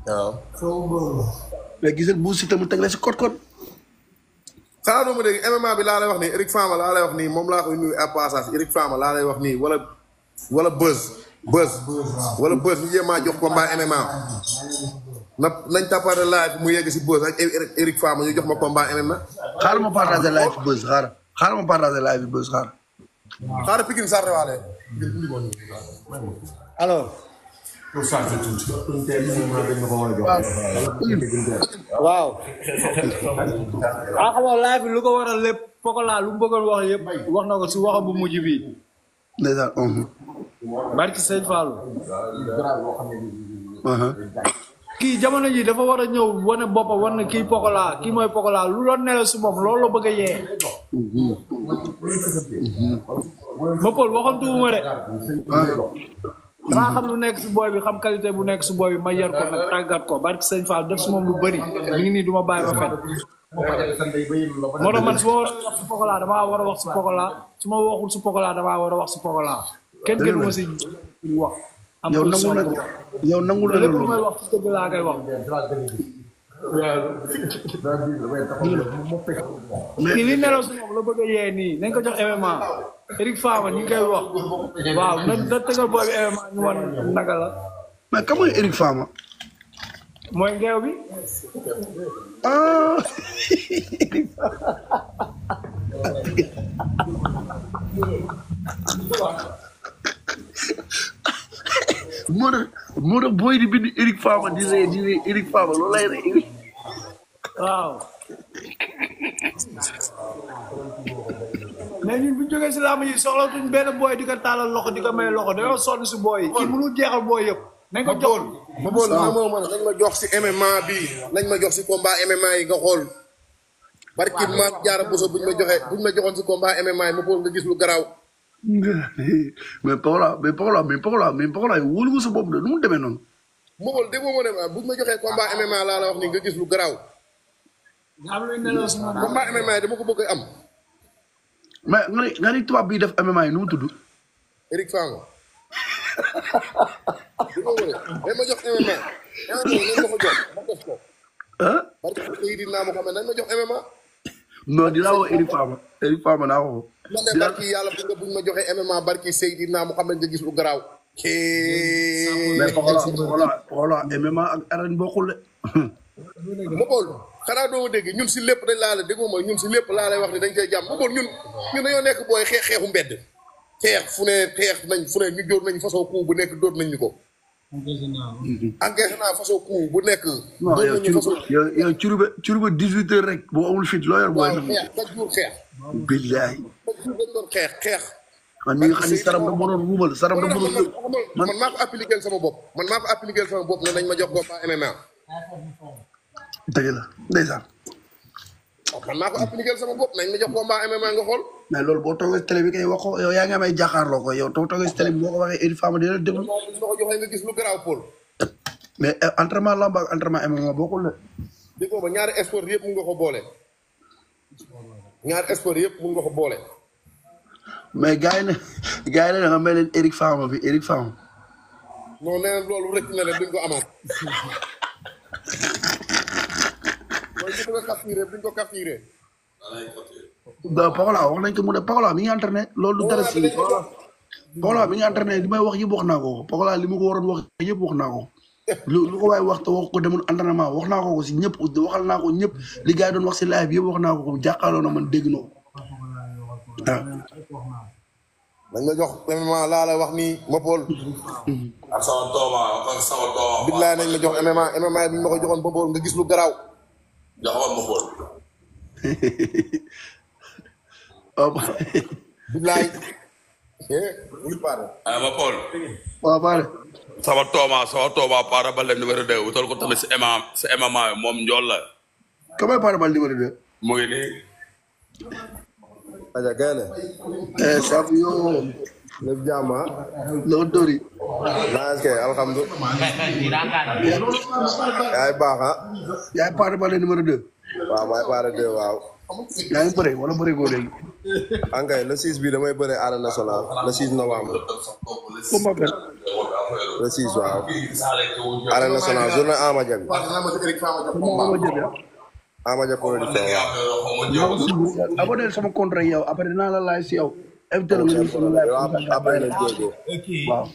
waaw. mais gisal bu si tamit teg la si kot. xanaa doo ma dégg MMA bi laa lay wax nii Eric Fama laa lay wax nii moom laa koy nuyu à passage Eric Fama laa lay wax nii wala Buzz ñu jéem a jox combat MMA nañ tapare live mu yegg si Buzz ak Eric Fama ñu jox ma combat MMA. xaaral ma partagé live Buzz xaaral ma partagé live Buzz xaaral Pikine Sarr waale. alors. waaw. xam nga live bi lu ko waral lépp Pokola lu mu bëggoon wax yëpp wax na ko si waxam bu mujj bi. ndeysaan. barki sëñ Fallou. kii jamono ji dafa war a ñëw wane boppam war na kii Pokola kii mooy Pokola lu doon nelaw si moom loolu la bëgg a yee. ma Paul waxantuwuma de. damaa xam lu nekk si booy bi xam qualité bu nekk si booy bi ma yar ko nag tàggat ko barki sëñ Fall def si moom lu bëri mi ngi nii du ma bàyyi ba fen moo tax man su ma war a wax si Pokola damaa war a wax si Pokola su ma waxul si Pokola damaa war a wax si Pokola kenn gënu ma si wax. am yow nangu la lépp lu may wax si dëgg laa koy wax. kii li nelaw si moom la bëgg a yee nii nañ ko jox MMA Eric Fama ñu ngi koy wax waaw na tëgal booy bi MMA ñu wan naka la. mais ka mooy Eric Fama. mooy ngeew bi. ah. moo tax booy di bind Eric Fama di ree Eric Fama loolu lay rey. waaw. mais ñun bu ñu jógee si làmb yi soxlatuñ benn booy di ko taalal loxo di ko may loxo dañoo sonn si booy yi. kii mënul jeexal booy yëpp. nañ ko jox ma bool nañ ma jox si MMA bi nañ ma jox si combat MMA yi nga xool barki maam jaara boso buñ ma joxoon si combat MMA yi ma bool nga gis lu garaaw. mais Pokola yi wóolu nga sa bopp de nu mu demee noonu. ma bool déggoo ma ne ma buñ ma joxee combat MMA laa la wax ni nga gis lu garaaw. combat MMA yi dama ko bëgg am. mais nga ni tubaab bii def MMA yi nu mu tudd. Eric Fama. dañ ma jox MMA. nañ ma ko jox ma def ko. ah. parce que yi dinaa ma xam ne nañ ma jox MMA. non dinaa woo Eric Fama naa ko. man de barki yàlla buñ ma joxee MMA barki Seydina mu xam ne nga gis lu garaaw. mais Pokola MMA ak arène bokkul de. ma bool xanaa doo dégg ñun si lépp dañ laa la déggoo ma ñun si lépp laa lay wax ni dañ koy jàmm ma bool ñun dañoo nekk booy xeexu mbedd. xeex fu ne ñu dóor nañ façon coup bu nekk dóor nañ ñu ko. encaissé naa façon coup bu nekk. dóor nañu façon yow curube 18 heures rek boo amul fit loo yor booy. waaw xeex chaque jour xeex. billaay. chaque jour dañ doon xeex. man mi nga xam ni saram da mënoon ruubal saram da mënoon yëg. man maa ko appliqué sama bopp ne nañ ma jox combat MMA. dëgg la ndeysaan. man maa ko appliqué sama bopp nañ ma jox combat MMA nga xool. mais loolu boo toogee si télé bi kay wax ko yow yaa ngi amay jàkkaarloo ko yow toogee si télé bi boo ko waxee Eric Fama dina déglu. ma ko joxee nga gis lu garaaw Paul. mais entraînement lamb ak entraînement MMA bokkul la. déggoo ma ñaari sport yëpp mun nga ko boole. mais gars yi ne nga mel leen Eric Fama bi Eric Fama. non nee na loolu rëcc na leen duñ ko amaat. mooy ñu duñ ko capturé. Pokola wax nañ ko mu ne Pokola mi ngi entraîné loolu du dara si Pokola mi ngi entraîné li may wax yëpp wax naa ko Pokola li ma ko waroon wax yëpp wax naa ko lu ko waaye wax te wax ko demul entraînement wax naa ko si ñëpp waxal naa ko ñëpp li gars yi doon wax si live yëpp wax naa ko jàkkaarloo na man dégg na ko waaw. dañ la jox MMA laa la wax nii ma Paul. ak sama dooma. billaay nañ la jox MMA bi ñu ma ko joxoon ba Paul nga gis lu garaaw. joxoon ma Paul. billaay. ma Paul. waaw pare. sama tooma Paara Baldé numéro 2 wutal ko tamit si MMA moom njool la. comment Paara Baldé numéro 2. mu ngi nii. aja gaynde sabu yoo. lépp jàmm ah. loo dóori. naa kay alhamdulilah. yaay baax ah. yaay Paara Baldé numéro 2. waaw maay Paara 2 waaw. yaa ngi bëre wala bëre goo léegi. ankay le 6 bi damay bëre arène nationale le 6 novembre. combat benn. le 6 waaw. arène nationale journée Ama Dia bi. Ama Dia production waaw. abonné sama compte rek yow après dinaa la laaj si yow. invité la nga ñëw sama live. après nañ déggoo. waaw.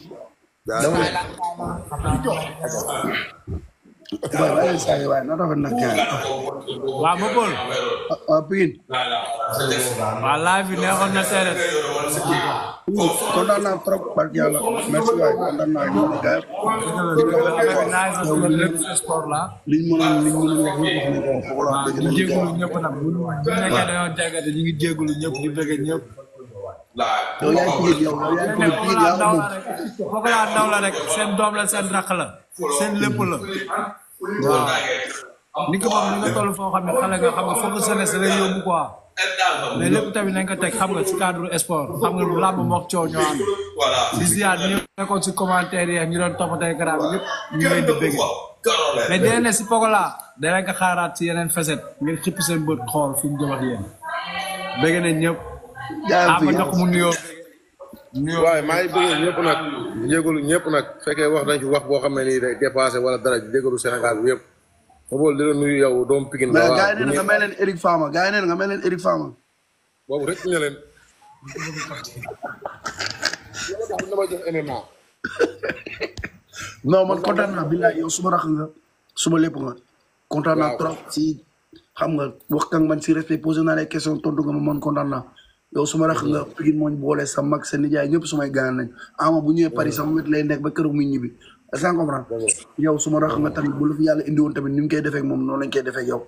waaye na rafet na kenn. waaw ma Paul. waaw Pikine. waaw live bi neexoon na tey rek. kontaan naa trop barke yàlla merci waay kontaan naa ñu ne gars liñ mënoon wax ñu ko Pokola dëgg ñu jégalu ñëpp nag bu nekkee dañoo jagate ñu ngi jégalu ñëpp di bëgg ñëpp. yow yaay Pikine yow yaay Pikine yaa ko moom. Pokola ndaw la rek seen doom la seen rakk la seen lépp la. waaw ni ko moom ni nga toll foo xam ne xale nga xam nga foog jeunesse lay yóbbu quoi. mais lépp tamit nañ ko teg xam nga ci cadre sport xam nga lu làmb mook coow ñoo ànd. di ziar ñu nekkoon ci commentaire yi ñu doon toppatee garab yëpp ñu leen di bëgg. mais dinañ ne si Pokola danañ ko xaaraat ci yeneen facette ngeen xippi seen bët xool fi ñu jëm ak yéen. bëgg nañ ñëpp. ma jox mu nuyoo. waaye maa ngi bëggee ñëpp nag jégalu ñëpp nag fekkee wax nañ ci wax boo xam ne nii day dépassé wala dara jégalu Sénégal bi yëpp. ma bool di la nuyu yow doomu Pikine. mais gars yi nee na nga mel leen Eric Fama gars yi nee na nga mel leen Eric Fama. boobu rek ñu leen. dama jox MMA. non man kontaan naa billaay yow suma rax nga suma lépp nga kontaan naa Waaw. trop si xam nga wax kang man si respect posé naa les questions tontu nga ma man kontaan naa yow suma rax nga Pikine mooñ boole sa mag sa nijaay ñëpp sumay gaan nañ ama bu ñëwee Paris sama wet lay nekk ba keroog muy ñibbi est-ce que comprendre yow suma rax nga tamit bu la fi yàlla indi woon tamit ni mu koy defee ak moom noonu lañ koy defee ak yow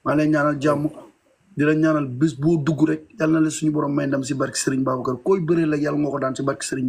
maa lay ñaanal jàmm di la ñaanal bés boo dugg rek yàlla na la suñu borom may ndam si barki Serigne Babacar koy bëree la yàlla nga ko daan si barki Serigne